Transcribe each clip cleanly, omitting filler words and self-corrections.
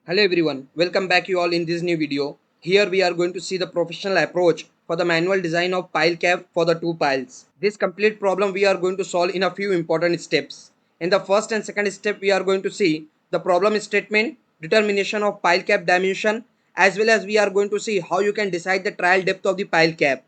Hello everyone, welcome back you all in this new video. Here we are going to see the professional approach for the manual design of pile cap for the two piles. This complete problem we are going to solve in a few important steps. In the first and second step we are going to see the problem statement, determination of pile cap dimension, as well as we are going to see how you can decide the trial depth of the pile cap.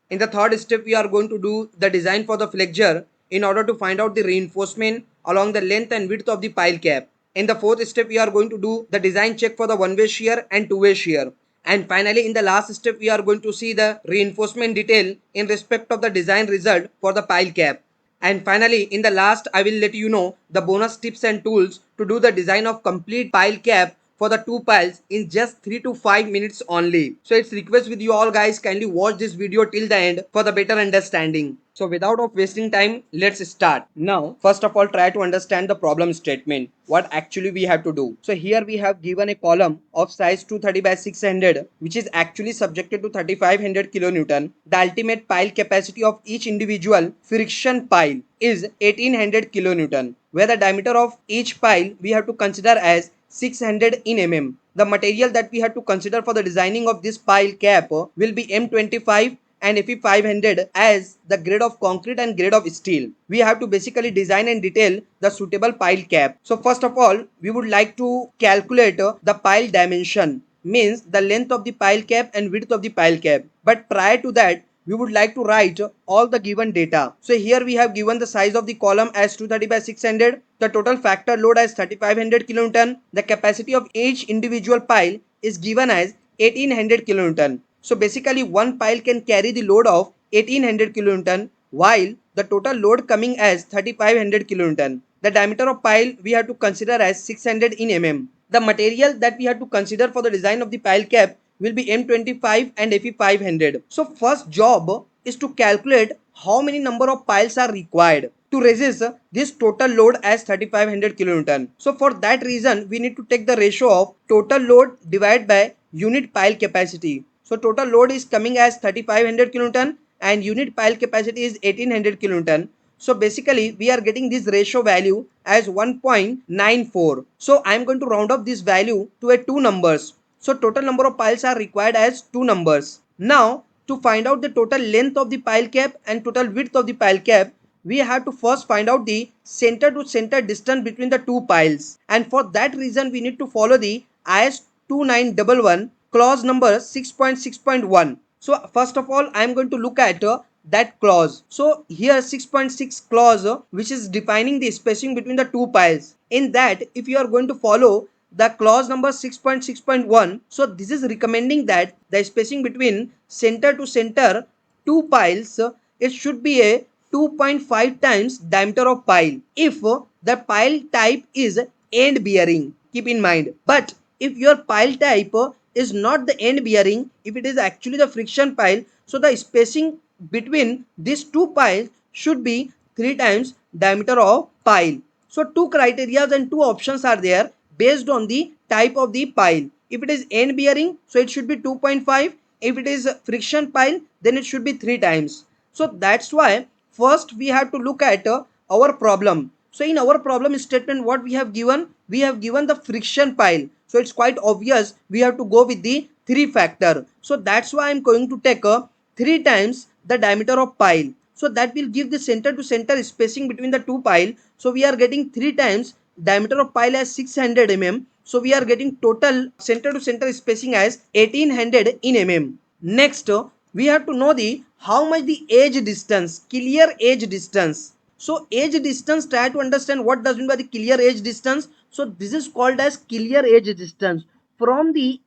In the third step we are going to do the design for the flexure in order to find out the reinforcement along the length and width of the pile cap. In the fourth step, we are going to do the design check for the one-way shear and two-way shear. And finally, in the last step, we are going to see the reinforcement detail in respect of the design result for the pile cap. And finally, in the last, I will let you know the bonus tips and tools to do the design of complete pile cap for the two piles in just 3 to 5 minutes only. So it's request with you all guys, kindly watch this video till the end for the better understanding. So without of wasting time, let's start. Now, first of all, try to understand the problem statement. What actually we have to do. So here we have given a column of size 230 by 600, which is actually subjected to 3500 kilonewton. The ultimate pile capacity of each individual friction pile is 1800 kilonewton, where the diameter of each pile we have to consider as 600 in mm. The material that we have to consider for the designing of this pile cap will be M25 and Fe500 as the grade of concrete and grade of steel. We have to basically design and detail the suitable pile cap. So first of all, we would like to calculate the pile dimension, means the length of the pile cap and width of the pile cap. But prior to that, we would like to write all the given data. So here we have given the size of the column as 230 by 600, the total factor load as 3500 kilonewton, the capacity of each individual pile is given as 1800 kilonewton. So basically one pile can carry the load of 1800 kilonewton while the total load coming as 3500 kilonewton. The diameter of pile we have to consider as 600 in mm. The material that we have to consider for the design of the pile cap will be M25 and Fe500. So first job is to calculate how many number of piles are required to resist this total load as 3500 kilonewton. So for that reason we need to take the ratio of total load divided by unit pile capacity. So total load is coming as 3500 kilonewton and unit pile capacity is 1800 kilonewton. So basically we are getting this ratio value as 1.94. So I am going to round up this value to a two numbers. So total number of piles are required as two numbers. Now to find out the total length of the pile cap and total width of the pile cap, we have to first find out the center to center distance between the two piles. And for that reason we need to follow the IS 2911 clause number 6.6.1. So first of all I am going to look at that clause. So here 6.6 clause which is defining the spacing between the two piles. In that if you are going to follow the clause number 6.6.1, so this is recommending that the spacing between center to center two piles it should be a 2.5 times diameter of pile if the pile type is end bearing. Keep in mind. But if your pile type is not the end bearing, if it is actually the friction pile, so the spacing between these two piles should be 3 times diameter of pile. So two criteria and two options are there based on the type of the pile. If it is end bearing, so it should be 2.5. If it is friction pile, then it should be 3 times. So that's why first we have to look at our problem. So in our problem statement what we have given the friction pile. So it's quite obvious we have to go with the 3 factor. So that's why I'm going to take 3 times the diameter of pile. So that will give the center to center spacing between the two pile. So we are getting 3 times diameter of pile as 600 mm. So we are getting total center to center spacing as 1800 in mm. Next we have to know the how much the edge distance, clear edge distance. So edge distance, try to understand what does mean by the clear edge distance. So this is called as clear edge distance from the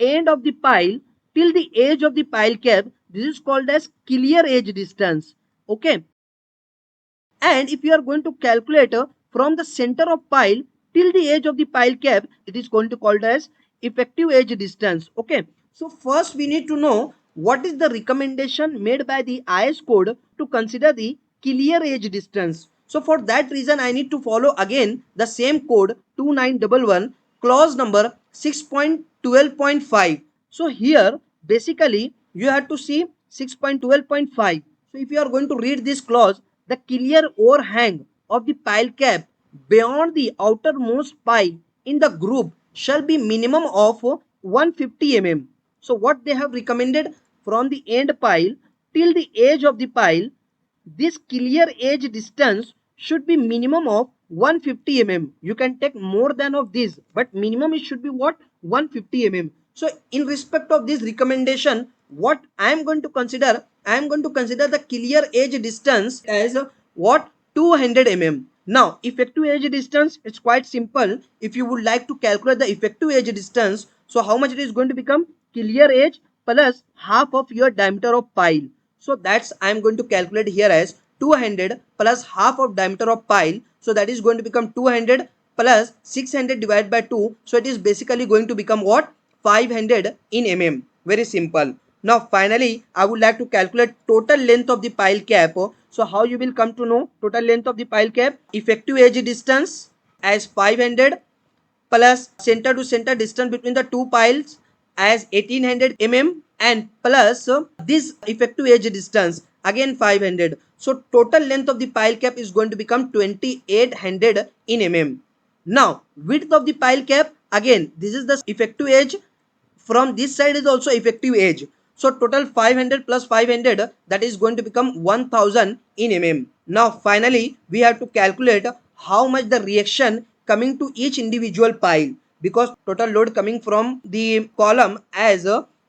end of the pile till the edge of the pile cap. This is called as clear edge distance. Okay. And if you are going to calculate from the center of pile till the edge of the pile cap, it is going to called as effective edge distance. Okay. So first we need to know what is the recommendation made by the IS code to consider the clear edge distance. So for that reason I need to follow again the same code 2911 clause number 6.12.5. So here basically you have to see 6.12.5. So if you are going to read this clause, the clear overhang of the pile cap beyond the outermost pile in the group shall be minimum of 150 mm. So what they have recommended, from the end pile till the edge of the pile, this clear edge distance should be minimum of 150 mm. You can take more than of this, but minimum it should be what? 150 mm. So in respect of this recommendation, what I am going to consider, I am going to consider the clear edge distance as what? 200 mm. Now effective edge distance, it's quite simple. If you would like to calculate the effective edge distance, so how much it is going to become? Clear edge plus half of your diameter of pile. So that's I am going to calculate here as 200 plus half of diameter of pile. So that is going to become 200 plus 600 divided by 2. So it is basically going to become what? 500 in mm. Very simple. Now finally I would like to calculate total length of the pile cap. So how you will come to know total length of the pile cap? Effective edge distance as 500 plus center to center distance between the two piles as 1800 mm, and plus this effective edge distance again 500. So total length of the pile cap is going to become 2800 in mm. Now width of the pile cap, again this is the effective edge, from this side is also effective edge. So total 500 plus 500, that is going to become 1000 in mm. Now finally we have to calculate how much the reaction coming to each individual pile, because total load coming from the column as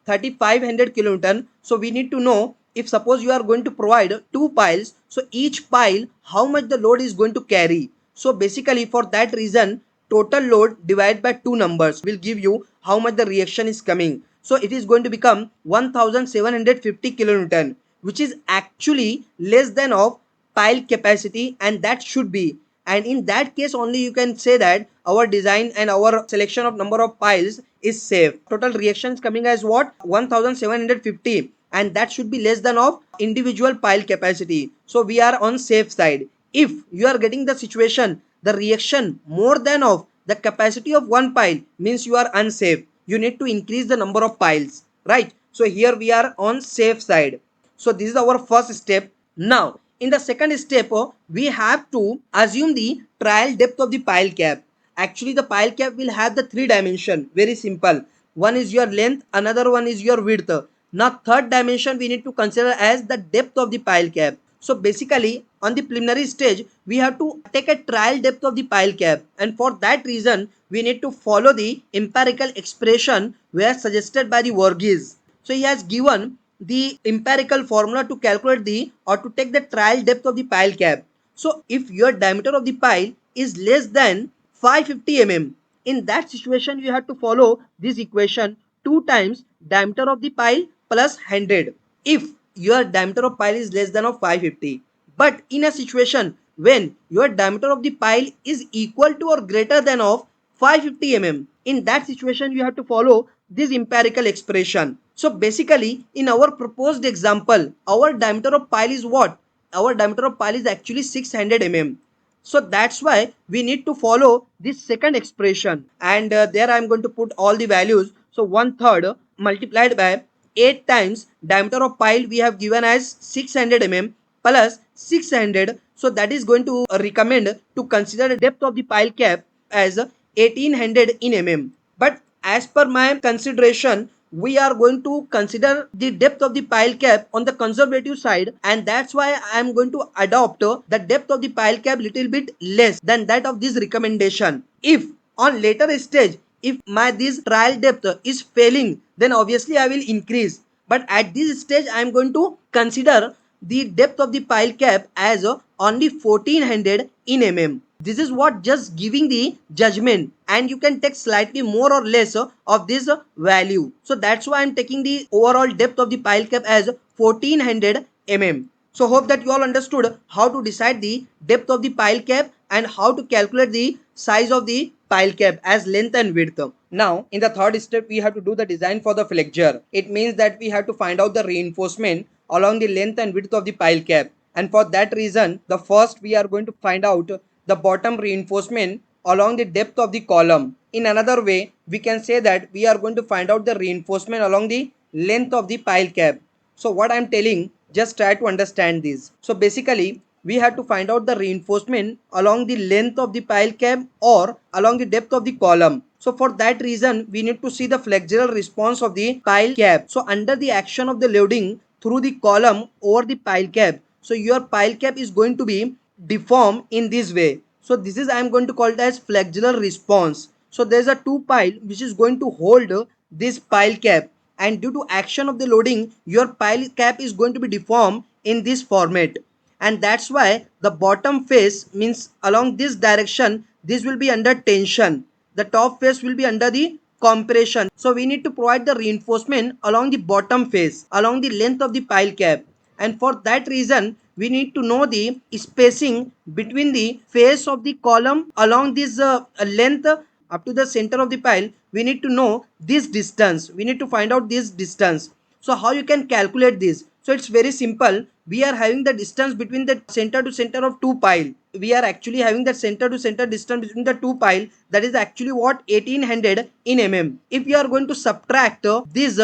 3500 kilonewton. So we need to know, if suppose you are going to provide two piles, so each pile how much the load is going to carry. So basically for that reason, total load divided by two numbers will give you how much the reaction is coming. So it is going to become 1750 kilonewton, which is actually less than of pile capacity, and that should be, and in that case only you can say that our design and our selection of number of piles is safe. Total reactions coming as what? 1750, and that should be less than of individual pile capacity. So we are on safe side. If you are getting the situation the reaction more than of the capacity of one pile, means you are unsafe. You need to increase the number of piles, right? So here we are on safe side. So this is our first step. Now in the second step, we have to assume the trial depth of the pile cap. Actually the pile cap will have the three dimension. Very simple. One is your length, another one is your width. Now third dimension we need to consider as the depth of the pile cap. So basically on the preliminary stage we have to take a trial depth of the pile cap, and for that reason we need to follow the empirical expression where suggested by the Voorhees. So he has given the empirical formula to calculate the, or to take the trial depth of the pile cap. So if your diameter of the pile is less than 550 mm, in that situation you have to follow this equation: 2 times diameter of the pile plus 100. If your diameter of pile is less than of 550, but in a situation when your diameter of the pile is equal to or greater than of 550 mm, in that situation you have to follow this empirical expression. So basically in our proposed example, our diameter of pile is what? Our diameter of pile is actually 600 mm. So that's why we need to follow this second expression, and there I am going to put all the values. So 1/3 multiplied by 8 times diameter of pile we have given as 600 mm plus 600. So that is going to recommend to consider the depth of the pile cap as 1800 in mm. But as per my consideration, we are going to consider the depth of the pile cap on the conservative side, and that's why I am going to adopt the depth of the pile cap little bit less than that of this recommendation. If on later stage, if my this trial depth is failing, then obviously I will increase, but at this stage I am going to consider the depth of the pile cap as only 1400 in mm. This is what just giving the judgment, and you can take slightly more or less of this value. So that's why I'm taking the overall depth of the pile cap as 1400 mm. So hope that you all understood how to decide the depth of the pile cap and how to calculate the size of the pile cap as length and width. Now in the third step we have to do the design for the flexure. It means that we have to find out the reinforcement along the length and width of the pile cap, and for that reason the first we are going to find out the bottom reinforcement along the depth of the column. In another way we can say that we are going to find out the reinforcement along the length of the pile cap. So what I am telling, just try to understand this. So basically we have to find out the reinforcement along the length of the pile cap or along the depth of the column. So for that reason, we need to see the flexural response of the pile cap. So under the action of the loading through the column over the pile cap, so your pile cap is going to be deformed in this way. So this is I am going to call it as flexural response. So there is a two pile which is going to hold this pile cap, and due to action of the loading, your pile cap is going to be deformed in this format, and that's why the bottom face means along this direction, this will be under tension, the top face will be under the compression. So we need to provide the reinforcement along the bottom face, along the length of the pile cap, and for that reason we need to know the spacing between the face of the column along this length up to the center of the pile. We need to know this distance, we need to find out this distance. So how you can calculate this? So it's very simple. We are having the distance between the center to center of two pile. We are actually having the center to center distance between the two pile, that is actually what 1800 in mm. If you are going to subtract this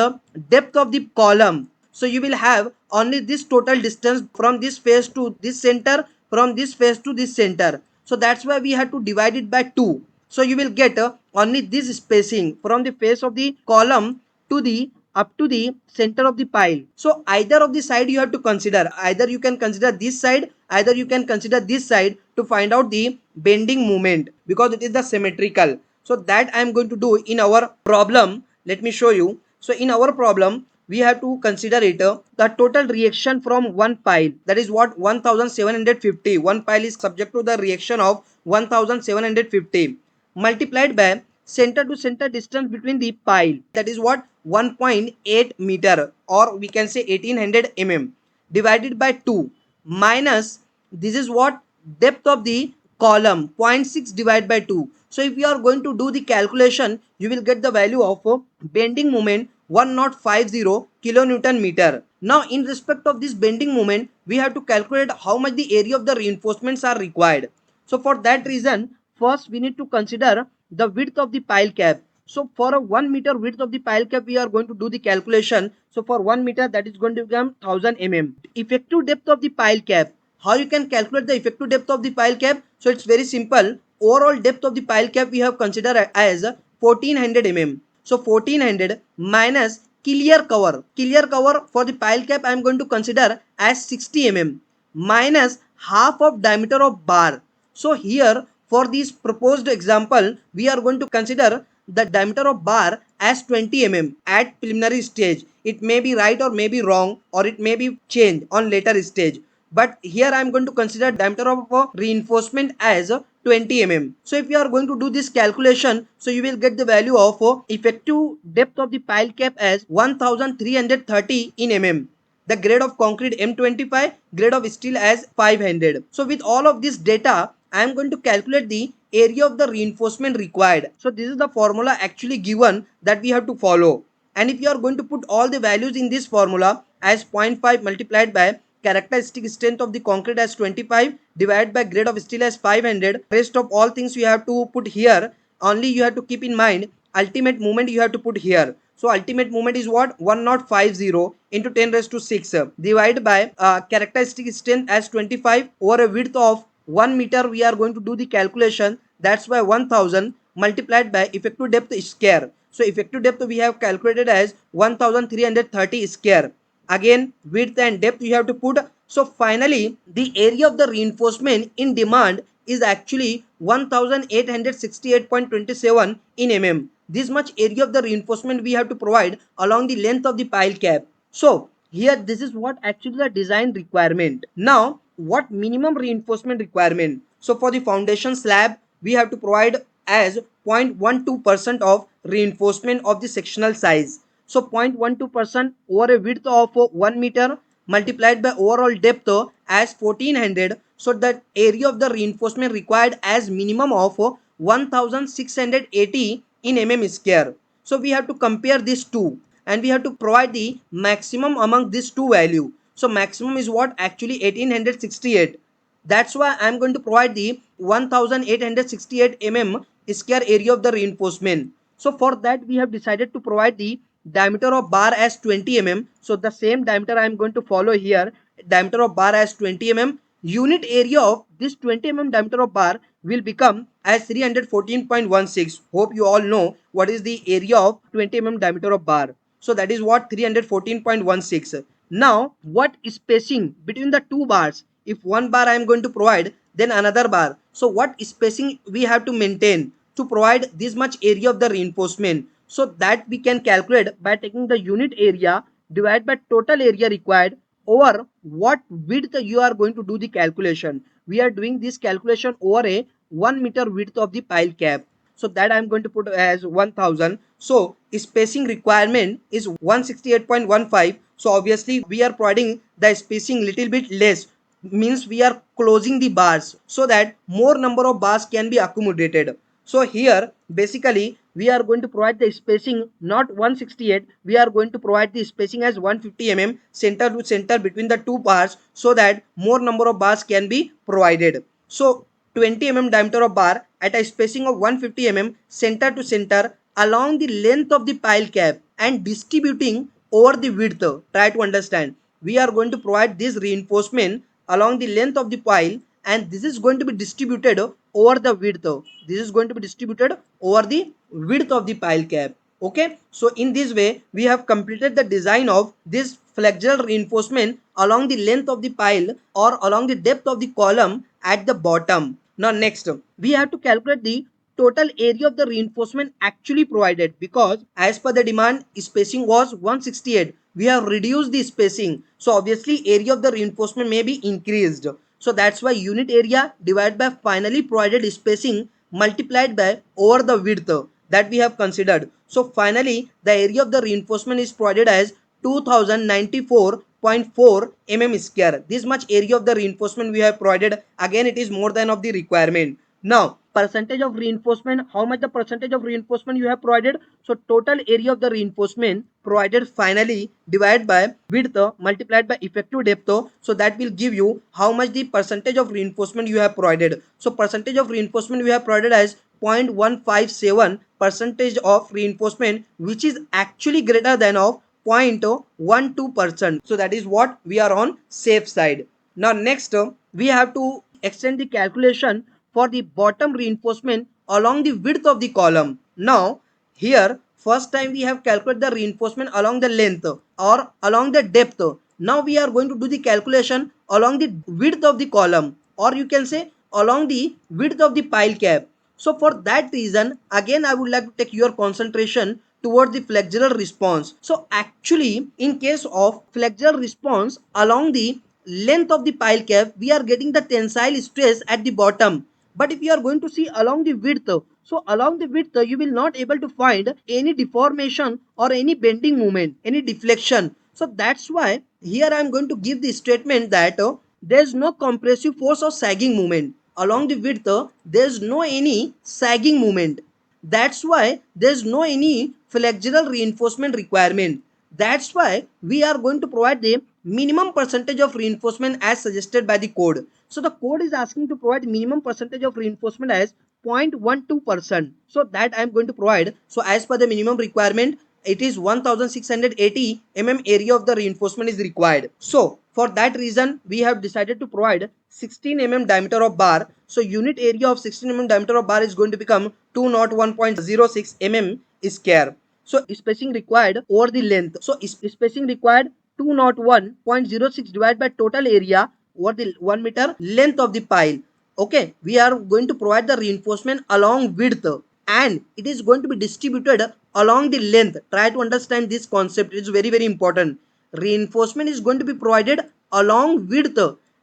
depth of the column, so you will have only this total distance from this face to this center, from this face to this center. So that's why we have to divide it by 2. So you will get only this spacing from the face of the column to the up to the center of the pile. So either of the side you have to consider. Either you can consider this side, either you can consider this side to find out the bending moment, because it is the symmetrical. So that I am going to do in our problem. Let me show you. So in our problem, we have to consider it the total reaction from one pile, that is what 1750. One pile is subject to the reaction of 1750 multiplied by center to center distance between the pile, that is what 1.8 meter, or we can say 1800 mm, divided by 2 minus this is what depth of the column 0.6 divided by 2. So if you are going to do the calculation, you will get the value of bending moment 1050 kilonewton meter. Now in respect of this bending moment, we have to calculate how much the area of the reinforcements are required. So for that reason, first we need to consider the width of the pile cap. So for a 1 meter width of the pile cap, we are going to do the calculation. So for 1 meter, that is going to become 1000 mm. Effective depth of the pile cap. How you can calculate the effective depth of the pile cap? So it's very simple. Overall depth of the pile cap we have considered as 1400 mm. So 1400 minus clear cover. Clear cover for the pile cap I am going to consider as 60 mm minus half of diameter of bar. So here for this proposed example, we are going to consider the diameter of bar as 20 mm at preliminary stage. It may be right or may be wrong, or it may be changed on later stage. But here I am going to consider diameter of reinforcement as 20 mm. So if you are going to do this calculation, so you will get the value of effective depth of the pile cap as 1330 in mm. The grade of concrete M25, grade of steel as 500. So with all of this data, I am going to calculate the area of the reinforcement required. So this is the formula actually given that we have to follow. And if you are going to put all the values in this formula as 0.5 multiplied by characteristic strength of the concrete as 25 divided by grade of steel as 500, rest of all things you have to put here. Only you have to keep in mind ultimate moment you have to put here. So ultimate moment is what 1050 into 10 raised to 6 divided by characteristic strength as 25 over a width of 1 meter. We are going to do the calculation. That's why 1000 multiplied by effective depth square. So effective depth we have calculated as 1330 square. Again width and depth you have to put. So finally the area of the reinforcement in demand is actually 1868.27 in mm. This much area of the reinforcement we have to provide along the length of the pile cap. So here this is what actually the design requirement. Now what minimum reinforcement requirement? So for the foundation slab we have to provide as 0.12% of reinforcement of the sectional size. So 0.12% over a width of 1 meter multiplied by overall depth as 1400. So that area of the reinforcement required as minimum of 1680 in mm square. So we have to compare these two and we have to provide the maximum among these two value. So maximum is what actually 1868. That's why I am going to provide the 1868 mm square area of the reinforcement. So for that we have decided to provide the diameter of bar as 20 mm. So the same diameter I am going to follow here. Diameter of bar as 20 mm. Unit area of this 20 mm diameter of bar will become as 314.16. Hope you all know what is the area of 20 mm diameter of bar. So that is what 314.16. Now what spacing between the two bars? If one bar I am going to provide, then another bar. So what spacing we have to maintain to provide this much area of the reinforcement? So that we can calculate by taking the unit area divided by total area required over what width you are going to do the calculation. We are doing this calculation over a 1 meter width of the pile cap. So that I am going to put as 1000. So spacing requirement is 168.15. So obviously we are providing the spacing little bit less, means we are closing the bars so that more number of bars can be accommodated. So here basically we are going to provide the spacing not 168, we are going to provide the spacing as 150 mm center to center between the two bars so that more number of bars can be provided. So 20 mm diameter of bar at a spacing of 150 mm center to center along the length of the pile cap and distributing over the width. Try to understand. We are going to provide this reinforcement along the length of the pile, and this is going to be distributed over the width. This is going to be distributed over the width of the pile cap. Okay, so in this way we have completed the design of this flexural reinforcement along the length of the pile or along the depth of the column at the bottom. Now next we have to calculate the total area of the reinforcement actually provided, because as per the demand spacing was 168, we have reduced the spacing, so obviously area of the reinforcement may be increased. So that's why unit area divided by finally provided spacing multiplied by over the width that we have considered. So finally the area of the reinforcement is provided as 2094.4 mm square. This much area of the reinforcement we have provided. Again it is more than of the requirement. Now percentage of reinforcement, how much the percentage of reinforcement you have provided? So total area of the reinforcement provided finally divided by width multiplied by effective depth, so that will give you how much the percentage of reinforcement you have provided. So percentage of reinforcement we have provided as 0.157 percentage of reinforcement, which is actually greater than of 0.12%. So that is what we are on safe side. Now next we have to extend the calculation for the bottom reinforcement along the width of the column. Now here first time we have calculated the reinforcement along the length or along the depth. Now we are going to do the calculation along the width of the column, or you can say along the width of the pile cap. So for that reason again I would like to take your concentration towards the flexural response. So actually in case of flexural response along the length of the pile cap, we are getting the tensile stress at the bottom. But if you are going to see along the width, so along the width you will not able to find any deformation or any bending movement, any deflection. So that's why here I am going to give the statement that there is no compressive force or sagging movement along the width. There is no any sagging movement. That's why there is no any flexural reinforcement requirement. That's why we are going to provide the minimum percentage of reinforcement as suggested by the code. So the code is asking to provide minimum percentage of reinforcement as 0.12%. So that I am going to provide. So as per the minimum requirement, it is 1680 mm area of the reinforcement is required. So for that reason we have decided to provide 16 mm diameter of bar. So unit area of 16 mm diameter of bar is going to become 201.06 mm square. So spacing required over the length. So spacing required 201.06 divided by total area over the 1 meter length of the pile. Okay, we are going to provide the reinforcement along width, and it is going to be distributed along the length. Try to understand this concept. It is very important. Reinforcement is going to be provided along width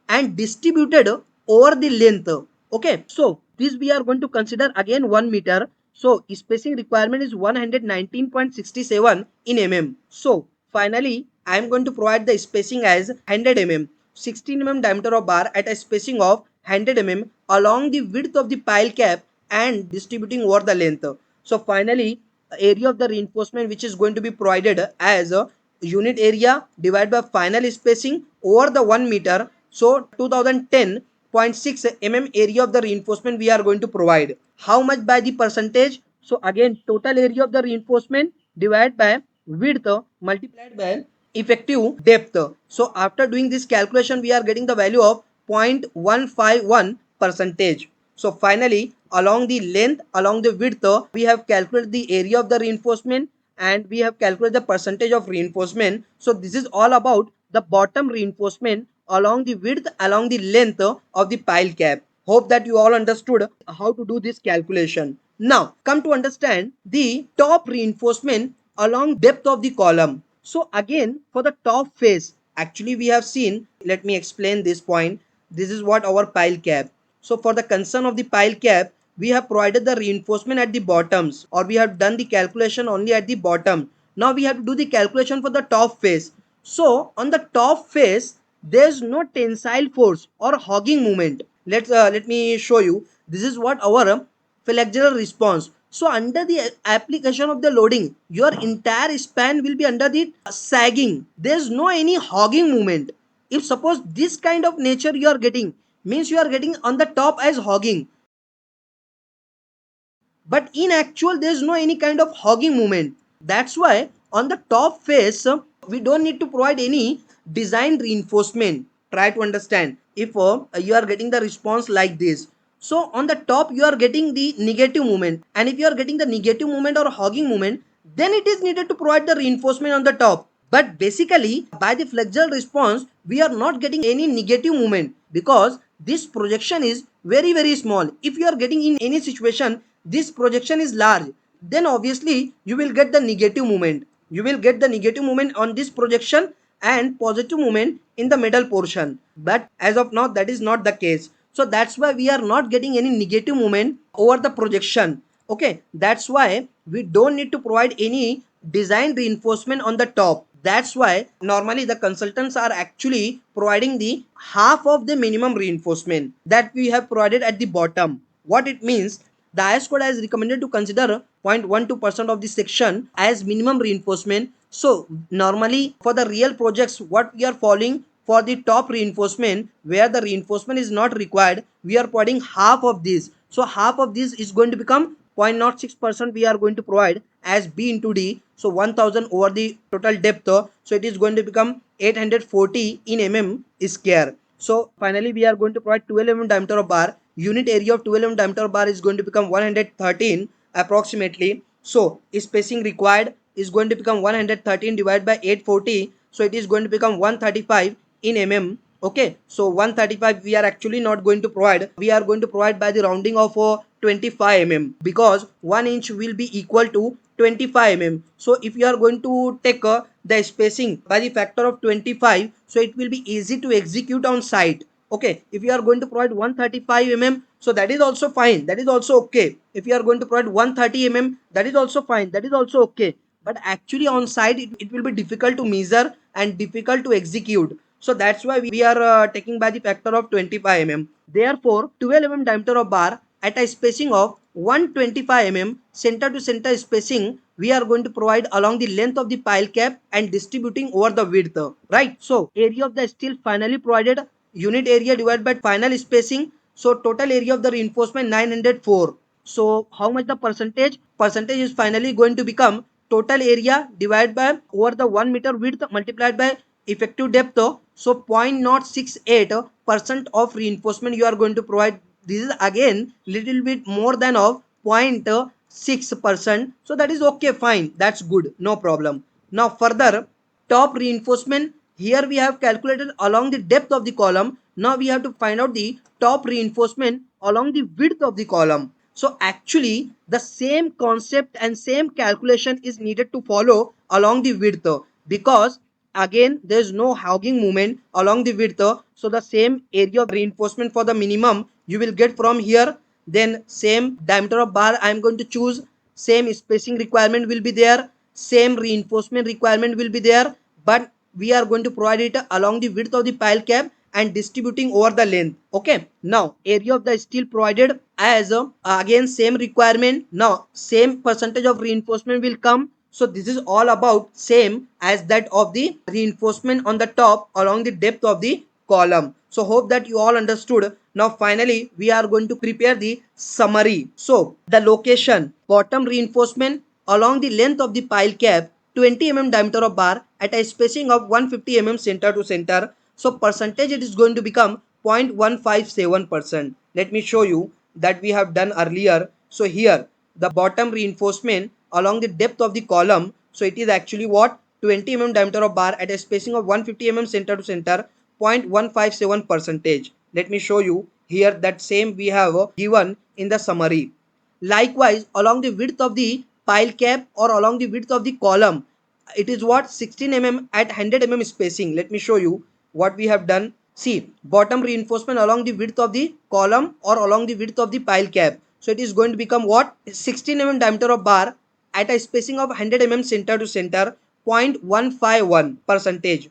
and distributed over the length. Okay, so this we are going to consider again 1 meter. So spacing requirement is 119.67 in mm. So finally I am going to provide the spacing as 100 mm. 16 mm diameter of bar at a spacing of 100 mm along the width of the pile cap and distributing over the length. So finally area of the reinforcement which is going to be provided as a unit area divided by final spacing over the 1 meter. So 2010.6 mm area of the reinforcement we are going to provide. How much by the percentage? So again total area of the reinforcement divided by width multiplied by effective depth. So after doing this calculation we are getting the value of 0.151 percentage. So finally along the length, along the width, we have calculated the area of the reinforcement and we have calculated the percentage of reinforcement. So this is all about the bottom reinforcement along the width, along the length of the pile cap. Hope that you all understood how to do this calculation. Now come to understand the top reinforcement along depth of the column. So again, for the top face, actually we have seen, let me explain this point. This is what our pile cap. So for the concern of the pile cap, we have provided the reinforcement at the bottoms, or we have done the calculation only at the bottom. Now we have to do the calculation for the top face. So on the top face, there is no tensile force or hogging movement. Let me show you. This is what our flexural response. So under the application of the loading, your entire span will be under the sagging. There is no any hogging movement. If suppose this kind of nature you are getting, means you are getting on the top as hogging, but in actual there is no any kind of hogging movement. That's why on the top face we don't need to provide any design reinforcement. Try to understand. If you are getting the response like this, so on the top you are getting the negative movement, and if you are getting the negative movement or hogging movement, then it is needed to provide the reinforcement on the top. But basically by the flexural response we are not getting any negative movement, because this projection is very small. If you are getting in any situation this projection is large, then obviously you will get the negative movement. You will get the negative movement on this projection and positive movement in the middle portion. But as of now that is not the case. So that's why we are not getting any negative movement over the projection. Okay, that's why we don't need to provide any design reinforcement on the top. That's why normally the consultants are actually providing the half of the minimum reinforcement that we have provided at the bottom. What it means, the IS code has recommended to consider 0.12% of the section as minimum reinforcement. So normally for the real projects, what we are following for the top reinforcement, where the reinforcement is not required, we are providing half of this. So half of this is going to become 0.06% we are going to provide as B into D. So 1000 over the total depth. So it is going to become 840 in mm square. So finally we are going to provide 12 mm diameter of bar. Unit area of 12 mm diameter of bar is going to become 113 approximately. So spacing required is going to become 113 divided by 840. So it is going to become 135 in mm. Okay, so 135 we are actually not going to provide. We are going to provide by the rounding of 25 mm, because 1 inch will be equal to 25 mm. So if you are going to take the spacing by the factor of 25, so it will be easy to execute on site. Okay, if you are going to provide 135 mm, so that is also fine, that is also okay. If you are going to provide 130 mm, that is also fine, that is also okay. But actually on site it will be difficult to measure and difficult to execute. So that's why we are taking by the factor of 25 mm. Therefore 12 mm diameter of bar at a spacing of 125 mm center to center spacing we are going to provide along the length of the pile cap and distributing over the width, right? So area of the steel finally provided, unit area divided by final spacing. So total area of the reinforcement 904. So how much the percentage? Percentage is finally going to become total area divided by over the 1 meter width multiplied by effective depth. So 0.068% of reinforcement you are going to provide. This is again little bit more than of 0.6%. So that is okay, fine, that's good, no problem. Now further, top reinforcement, here we have calculated along the depth of the column. Now we have to find out the top reinforcement along the width of the column. So actually the same concept and same calculation is needed to follow along the width, because again there is no hogging movement along the width. So the same area of reinforcement for the minimum you will get from here. Then same diameter of bar I am going to choose, same spacing requirement will be there, same reinforcement requirement will be there, but we are going to provide it along the width of the pile cap and distributing over the length. Okay, now area of the steel provided as again same requirement. Now same percentage of reinforcement will come. So this is all about same as that of the reinforcement on the top along the depth of the column. So hope that you all understood. Now finally we are going to prepare the summary. So the location, bottom reinforcement along the length of the pile cap 20 mm diameter of bar at a spacing of 150 mm center to center. So percentage it is going to become 0.157%. Let me show you. that we have done earlier. So here the bottom reinforcement along the depth of the column, so it is actually what, 20 mm diameter of bar at a spacing of 150 mm center to center, 0.157 percentage. Let me show you here, that same we have given in the summary. Likewise, along the width of the pile cap or along the width of the column, it is what, 16 mm at 100 mm spacing. Let me show you what we have done. See, bottom reinforcement along the width of the column or along the width of the pile cap, so it is going to become what, 16 mm diameter of bar at a spacing of 100 mm center to center, 0.151 percentage.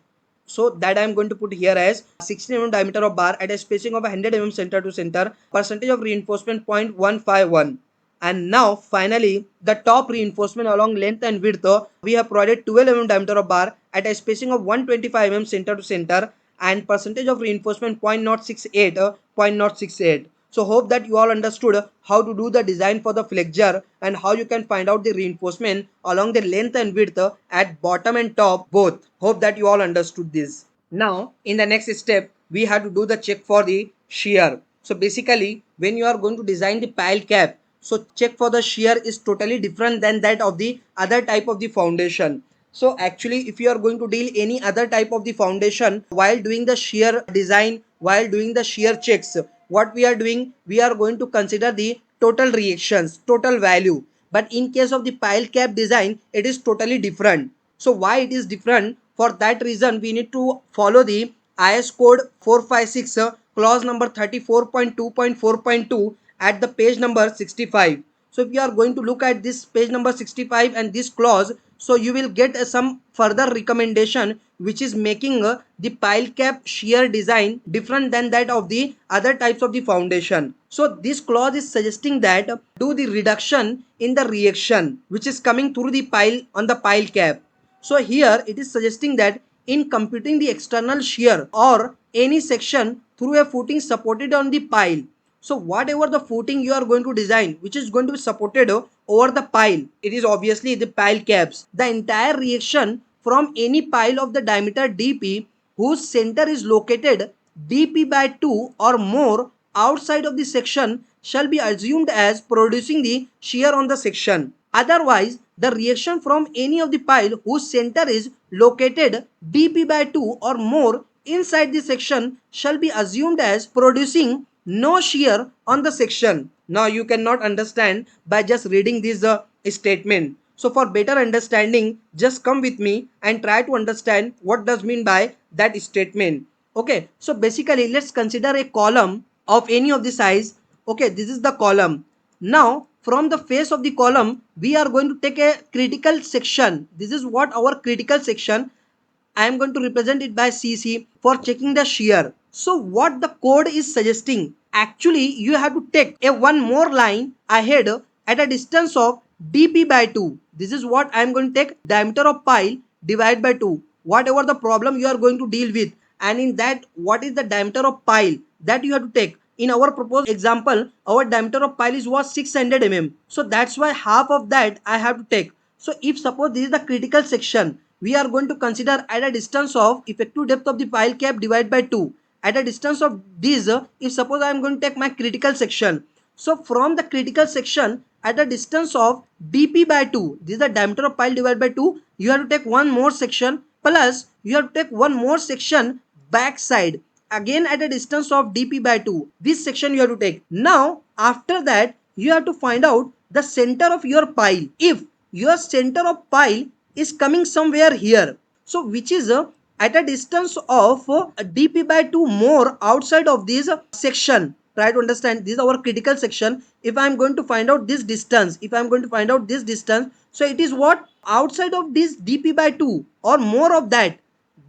So that I am going to put here as 16 mm diameter of bar at a spacing of 100 mm center to center, percentage of reinforcement 0.151. And now finally the top reinforcement along length and width, we have provided 12 mm diameter of bar at a spacing of 125 mm center to center, and percentage of reinforcement 0.068, 0.068. So hope that you all understood how to do the design for the flexure and how you can find out the reinforcement along the length and width at bottom and top both. Hope that you all understood this. Now in the next step we have to do the check for the shear. So basically when you are going to design the pile cap, so check for the shear is totally different than that of the other type of the foundation. So actually if you are going to deal any other type of the foundation while doing the shear design, while doing the shear checks, what we are doing, we are going to consider the total reactions, total value. But in case of the pile cap design, it is totally different. So why it is different? For that reason we need to follow the IS code 456 clause number 34.2.4.2 at the page number 65. So if you are going to look at this page number 65 and this clause, so you will get some further recommendation which is making the pile cap shear design different than that of the other types of the foundation. So this clause is suggesting that do the reduction in the reaction which is coming through the pile on the pile cap. So here it is suggesting that in computing the external shear or any section through a footing supported on the pile, so whatever the footing you are going to design which is going to be supported over the pile, it is obviously the pile caps. The entire reaction from any pile of the diameter dp whose center is located dp by 2 or more outside of the section shall be assumed as producing the shear on the section. Otherwise, the reaction from any of the pile whose center is located dp by 2 or more inside the section shall be assumed as producing no shear on the section. Now you cannot understand by just reading this statement. So for better understanding, just come with me and try to understand what does mean by that statement. Okay, so basically let's consider a column of any of the size. Okay, this is the column. Now from the face of the column we are going to take a critical section. This is what our critical section. I am going to represent it by CC for checking the shear. So what the code is suggesting, actually you have to take a one more line ahead at a distance of dp by 2. This is what I am going to take, diameter of pile divided by 2. Whatever the problem you are going to deal with, and in that what is the diameter of pile that you have to take. In our proposed example, our diameter of pile is was 600 mm. So that's why half of that I have to take. So if suppose this is the critical section, we are going to consider at a distance of effective depth of the pile cap divided by 2. At a distance of this, if suppose I am going to take my critical section. So from the critical section at a distance of dp by 2, this is the diameter of pile divided by 2, you have to take one more section plus you have to take one more section back side again at a distance of dp by 2. This section you have to take. Now after that you have to find out the center of your pile. If your center of pile is coming somewhere here, so which is at a distance of dp by 2 more outside of this section. Try to understand, this is our critical section. If I am going to find out this distance, so it is what, outside of this dp by 2 or more of that,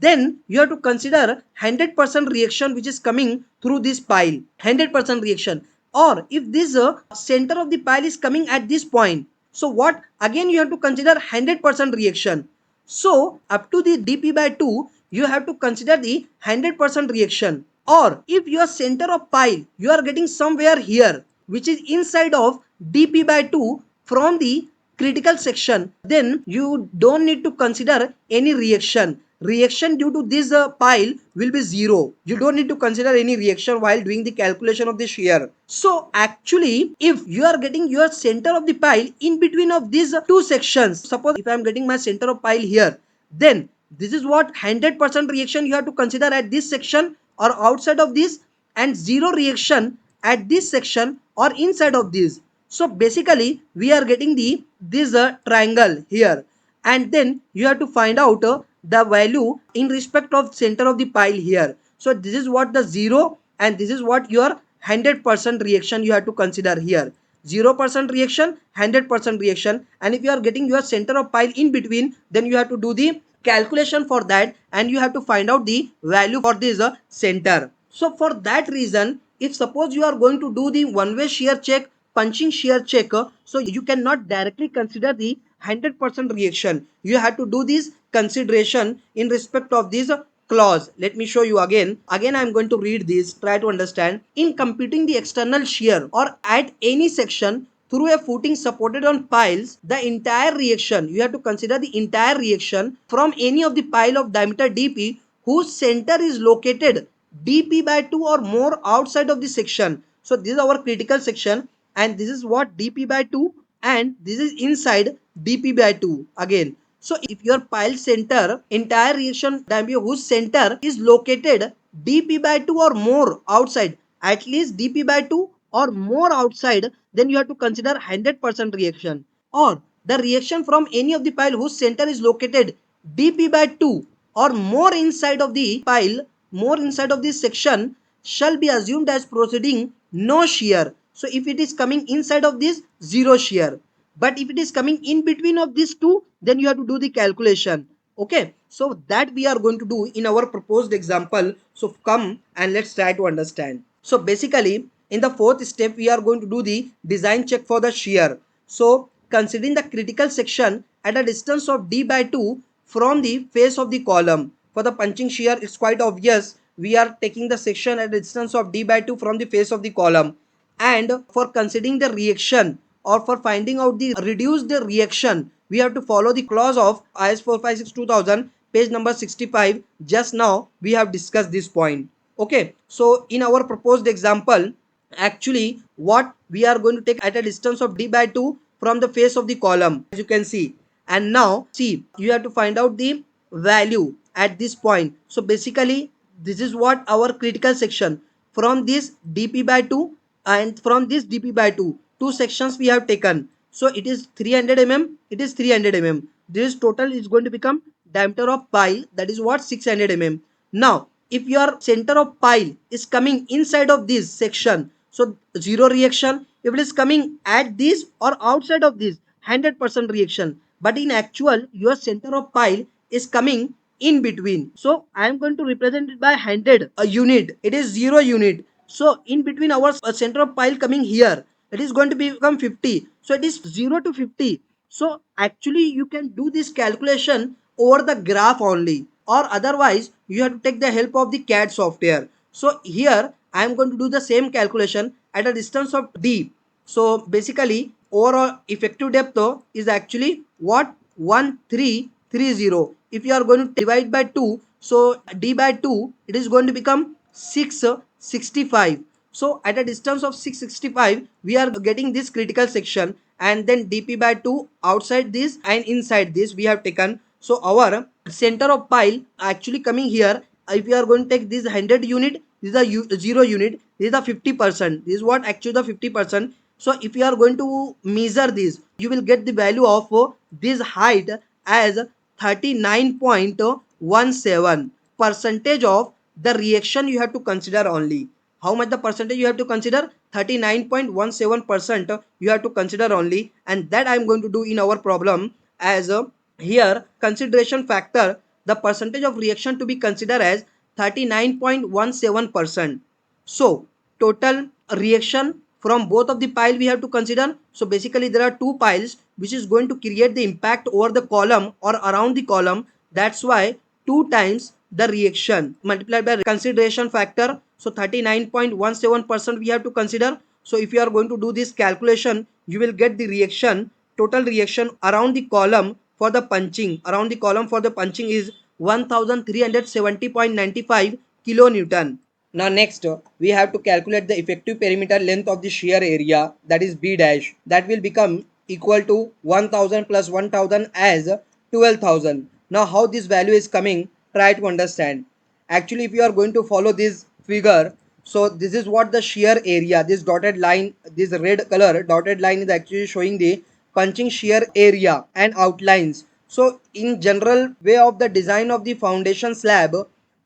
then you have to consider 100% reaction which is coming through this pile, 100% reaction. Or if this center of the pile is coming at this point, so what, again you have to consider 100% reaction. So up to the dp by 2 you have to consider the 100% reaction. Or if your center of pile you are getting somewhere here which is inside of dp by 2 from the critical section, then you don't need to consider any reaction. reaction due to this pile will be zero. You don't need to consider any reaction while doing the calculation of the shear. So actually, if you are getting your center of the pile in between of these two sections, suppose if I am getting my center of pile here, then this is what 100% reaction you have to consider at this section or outside of this, and zero reaction at this section or inside of this. So basically we are getting the this triangle here, and then you have to find out the value in respect of center of the pile here. So this is what the zero, and this is what your 100% reaction you have to consider here. 0% reaction, 100% reaction, and if you are getting your center of pile in between, then you have to do the calculation for that, and you have to find out the value for this center. So for that reason, if suppose you are going to do the one way shear check, punching shear check, so you cannot directly consider the 100% reaction. You have to do this consideration in respect of this clause. Let me show you again. I am going to read this, try to understand. In computing the external shear or at any section through a footing supported on piles, the entire reaction, you have to consider the entire reaction from any of the pile of diameter dp whose center is located dp by 2 or more outside of the section. So this is our critical section, and this is what dp by 2, and this is inside dp by 2 again. So if your pile center entire reaction diameter whose center is located dp by 2 or more outside, at least dp by 2 or more outside, then you have to consider 100% reaction. Or the reaction from any of the pile whose center is located dp by 2 or more inside of the pile, more inside of this section, shall be assumed as proceeding no shear. So if it is coming inside of this, zero shear. But if it is coming in between of these two, then you have to do the calculation. Okay, so that we are going to do in our proposed example. So come and let's try to understand. So basically in the fourth step, we are going to do the design check for the shear. So considering the critical section at a distance of d by 2 from the face of the column. For the punching shear, it's quite obvious. We are taking the section at a distance of d by 2 from the face of the column. And for considering the reaction or for finding out the reduced reaction, we have to follow the clause of IS 456-2000, page number 65. Just now we have discussed this point. Okay, so in our proposed example, actually what we are going to take at a distance of d by 2 from the face of the column, as you can see. And now see, you have to find out the value at this point. So basically this is what our critical section from this dp by 2 and from this dp by 2, two sections we have taken. So it is 300 mm, it is 300 mm. This total is going to become diameter of pile, that is what 600 mm. Now if your center of pile is coming inside of this section, so zero reaction. If it is coming at this or outside of this, 100% reaction. But in actual, your center of pile is coming in between. So I am going to represent it by 100 a unit. It is 0 unit. So in between our center of pile coming here, it is going to become 50. So it is 0 to 50. So actually you can do this calculation over the graph only, or otherwise you have to take the help of the CAD software. So here I am going to do the same calculation at a distance of d. So basically overall effective depth is actually what 1330. If you are going to divide by 2, so d by 2, it is going to become 665. So at a distance of 665 we are getting this critical section, and then dp by 2 outside this and inside this we have taken. So our center of pile actually coming here. If you are going to take this 100 unit, this is a 0 unit, this is the 50%, this is what actually the 50%. So if you are going to measure this, you will get the value of this height as 39.17 percentage of the reaction you have to consider only. How much the percentage you have to consider? 39.17% you have to consider only, and that I am going to do in our problem as here consideration factor, the percentage of reaction to be considered as 39.17%. So total reaction from both of the pile we have to consider. So basically there are two piles which is going to create the impact over the column or around the column. That's why 2 times the reaction multiplied by consideration factor. So 39.17% we have to consider. So if you are going to do this calculation, you will get the reaction, total reaction around the column for the punching. Around the column for the punching is 1370.95 kilonewton. Now next, we have to calculate the effective perimeter length of the shear area, that is B dash. That will become equal to 1000 plus 1000 as 12,000. Now how this value is coming, try to understand. Actually, if you are going to follow this figure, so this is what the shear area, this dotted line, this red color dotted line is actually showing the punching shear area and outlines. So in general way of the design of the foundation slab,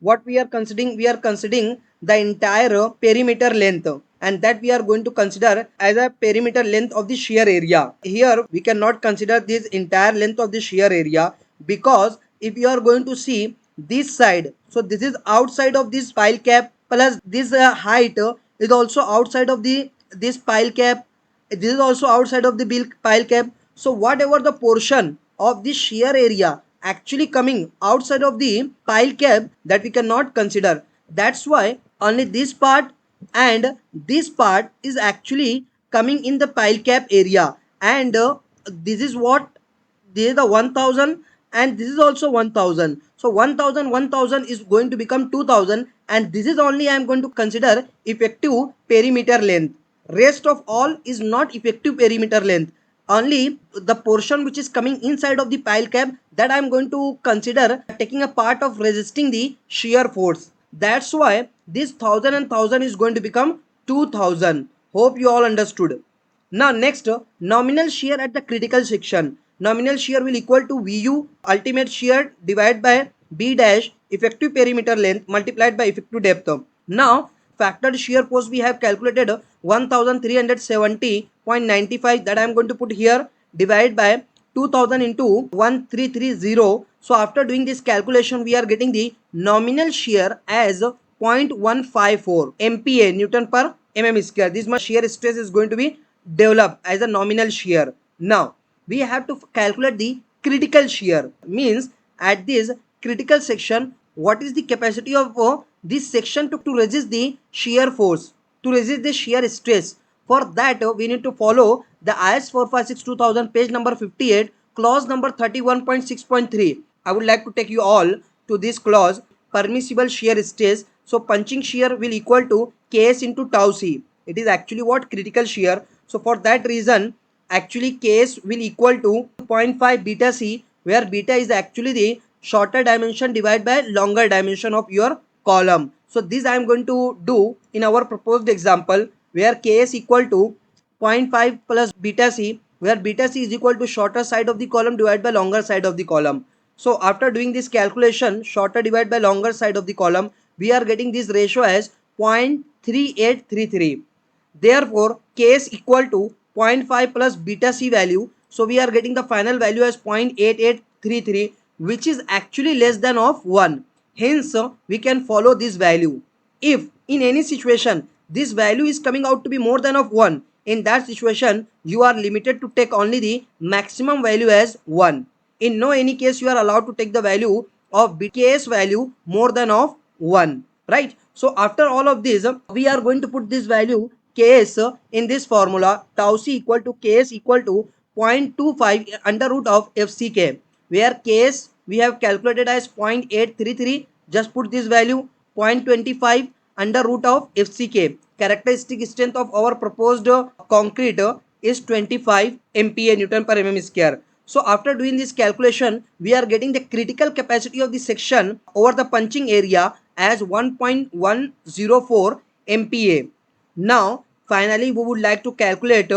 what we are considering the entire perimeter length, and that we are going to consider as a perimeter length of the shear area. Here we cannot consider this entire length of the shear area, because if you are going to see this side, so this is outside of this pile cap, plus this height is also outside of the this pile cap, this is also outside of the pile cap. So whatever the portion of the shear area actually coming outside of the pile cap, that we cannot consider. That's why only this part and this part is actually coming in the pile cap area, and this is what, this is the 1000, and this is also 1000. So 1000 is going to become 2000, and this is only I am going to consider effective perimeter length. Rest of all is not effective perimeter length. Only the portion which is coming inside of the pile cap, that I am going to consider taking a part of resisting the shear force. That's why this 1000 and 1000 is going to become 2000. Hope you all understood. Now next, nominal shear at the critical section. Nominal shear will equal to Vu ultimate shear divided by B dash effective perimeter length multiplied by effective depth. Now factored shear force we have calculated 1370.95, that I am going to put here, divided by 2000 into 1330. So after doing this calculation, we are getting the nominal shear as 0.154 MPa Newton per mm square. This much shear stress is going to be developed as a nominal shear. Now we have to calculate the critical shear, means at this critical section what is the capacity of this section to resist the shear force, to resist the shear stress. For that we need to follow the IS 456-2000 page number 58 clause number 31.6.3. I would like to take you all to this clause, permissible shear stress. So punching shear will equal to Ks into tau c. It is actually what, critical shear. So for that reason actually Ks will equal to 0.5 beta c, where beta is actually the shorter dimension divided by longer dimension of your column. So this I am going to do in our proposed example, where Ks equal to 0.5 plus beta c, where beta c is equal to shorter side of the column divided by longer side of the column. So after doing this calculation, shorter divided by longer side of the column, we are getting this ratio as 0.3833. Therefore Ks equal to 0.5 plus beta c value. So we are getting the final value as 0.8833, which is actually less than of 1. Hence we can follow this value. If in any situation this value is coming out to be more than of 1, in that situation you are limited to take only the maximum value as 1. In no any case you are allowed to take the value of Ks value more than of 1, right? So after all of this, we are going to put this value Ks in this formula, tau c equal to Ks equal to 0.25 under root of FCK, where Ks we have calculated as 0.833. Just put this value 0.25 under root of FCK. Characteristic strength of our proposed concrete is 25 MPa Newton per mm square. So after doing this calculation, we are getting the critical capacity of the section over the punching area as 1.104 MPa. Now finally we would like to calculate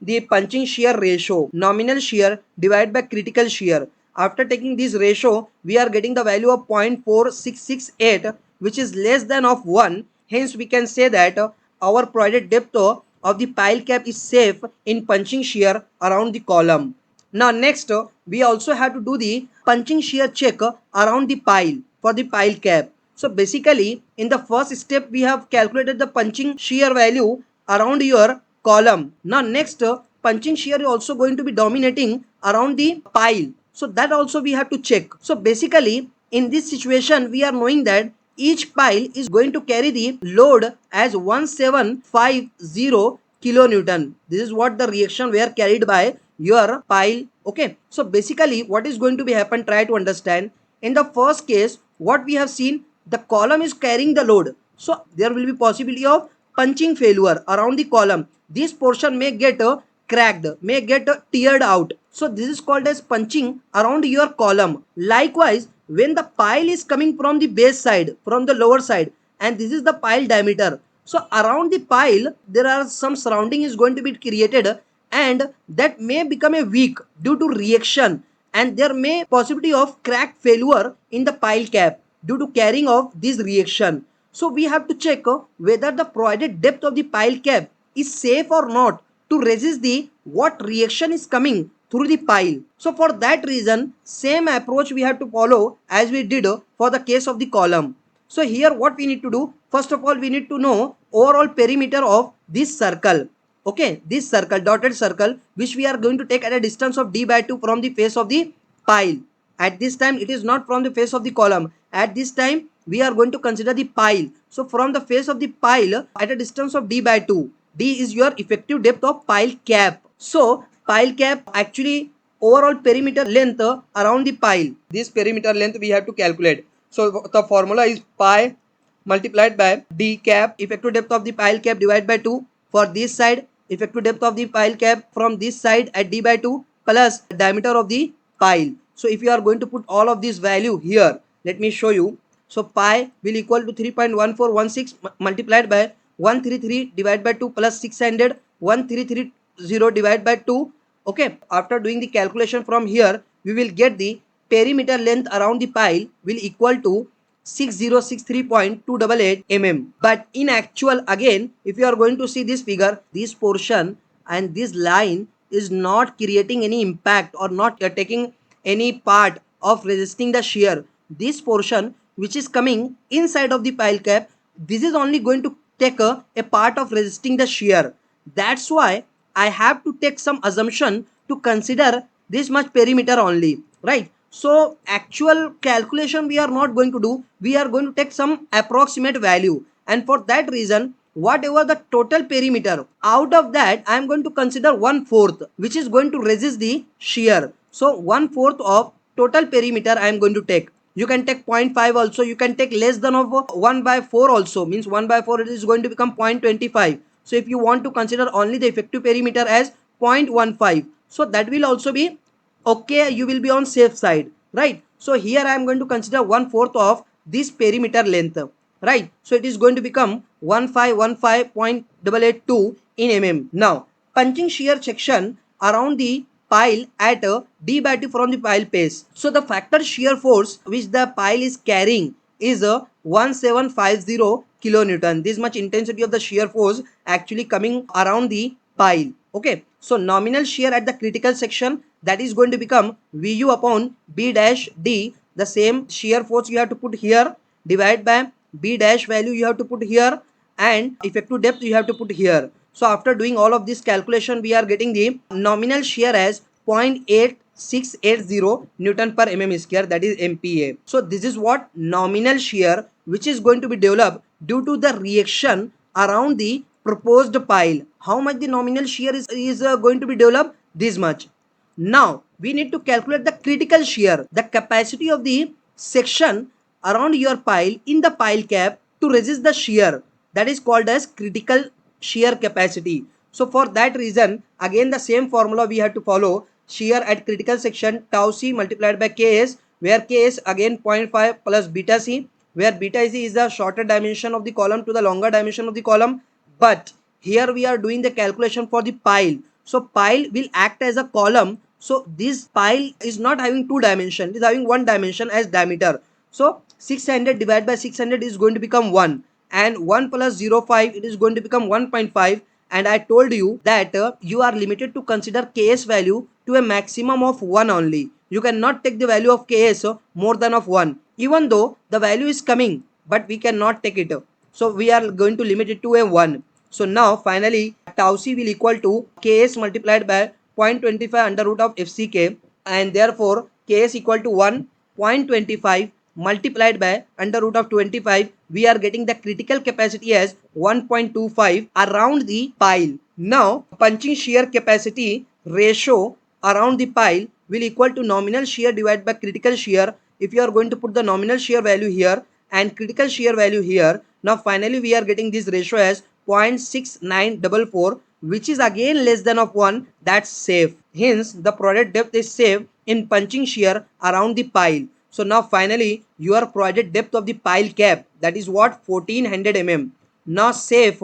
the punching shear ratio, nominal shear divided by critical shear. After taking this ratio, we are getting the value of 0.4668, which is less than of 1. Hence we can say that our provided depth of the pile cap is safe in punching shear around the column. Now next we also have to do the punching shear check around the pile for the pile cap. So basically in the first step we have calculated the punching shear value around your column. Now next punching shear is also going to be dominating around the pile. So that also we have to check. So basically in this situation we are knowing that each pile is going to carry the load as 1750 kilonewton. This is what the reaction were carried by your pile. Okay, so basically what is going to be happen, try to understand. In the first case, what we have seen, the column is carrying the load. So there will be possibility of punching failure around the column. This portion may get cracked, may get teared out. So this is called as punching around your column. Likewise, when the pile is coming from the base side, from the lower side, and this is the pile diameter. So around the pile, there are some surrounding is going to be created, and that may become a weak due to reaction, and there may possibility of crack failure in the pile cap due to carrying of this reaction. So we have to check whether the provided depth of the pile cap is safe or not to resist the what reaction is coming through the pile. So for that reason, same approach we have to follow as we did for the case of the column. So here what we need to do, first of all we need to know overall perimeter of this circle. Okay, this circle, dotted circle, which we are going to take at a distance of d by 2 from the face of the pile. At this time it is not from the face of the column. At this time we are going to consider the pile. So from the face of the pile at a distance of d by 2, d is your effective depth of pile cap. So pile cap actually overall perimeter length around the pile. This perimeter length we have to calculate. So the formula is pi multiplied by d cap, effective depth of the pile cap, divided by 2 for this side, effective depth of the pile cap from this side at d by 2 plus diameter of the pile. So if you are going to put all of this value here, let me show you. So pi will equal to 3.1416 multiplied by 133 divided by 2 plus 600, 1330 divided by 2. Okay, after doing the calculation from here, we will get the perimeter length around the pile will equal to 6063.288 mm. But in actual, again, if you are going to see this figure, this portion and this line is not creating any impact or not taking any part of resisting the shear. This portion which is coming inside of the pile cap, this is only going to take a part of resisting the shear. That's why I have to take some assumption to consider this much perimeter only, right? So actual calculation we are not going to do, we are going to take some approximate value, and for that reason whatever the total perimeter, out of that I am going to consider 1/4 which is going to resist the shear. So 1/4 of total perimeter I am going to take. You can take 0.5 also, you can take less than of 1/4 also, means 1/4 it is going to become 0.25. So if you want to consider only the effective perimeter as 0.15, so that will also be okay, you will be on safe side, right? So here I am going to consider 1/4 of this perimeter length, right? So it is going to become 1515.882 in mm. Now punching shear section around the pile at d by 2 from the pile base. So the factor shear force which the pile is carrying is 1750 kilonewton. This much intensity of the shear force actually coming around the pile. Okay, so nominal shear at the critical section, that is going to become Vu upon B dash D. The same shear force you have to put here, divide by B dash value you have to put here, and effective depth you have to put here. So after doing all of this calculation, we are getting the nominal shear as 0.8680 Newton per mm square, that is MPa. So this is what nominal shear which is going to be developed due to the reaction around the proposed pile. How much the nominal shear is going to be developed? This much. Now we need to calculate the critical shear, the capacity of the section around your pile in the pile cap to resist the shear. That is called as critical shear capacity. So for that reason, again the same formula we have to follow. Shear at critical section tau c multiplied by Ks, where Ks again 0.5 plus beta c, where beta c is the shorter dimension of the column to the longer dimension of the column. But here we are doing the calculation for the pile. So pile will act as a column. So this pile is not having two dimension, it is having one dimension as diameter. So 600 divided by 600 is going to become 1, and 1 plus 0.5 it is going to become 1.5. And I told you that you are limited to consider Ks value to a maximum of 1 only. You cannot take the value of Ks more than of 1, even though the value is coming, but we cannot take it. So we are going to limit it to a 1. So now finally tau c will equal to Ks multiplied by 0.25 under root of FCK, and therefore Ks equal to 1.25 multiplied by under root of 25. We are getting the critical capacity as 1.25 around the pile. Now punching shear capacity ratio around the pile will equal to nominal shear divided by critical shear. if you are going to put the nominal shear value here and critical shear value here, now finally we are getting this ratio as 0.6944, which is again less than of 1. That's safe. Hence the project depth is safe in punching shear around the pile. So now finally your project depth of the pile cap, that is what, 1400 mm, now safe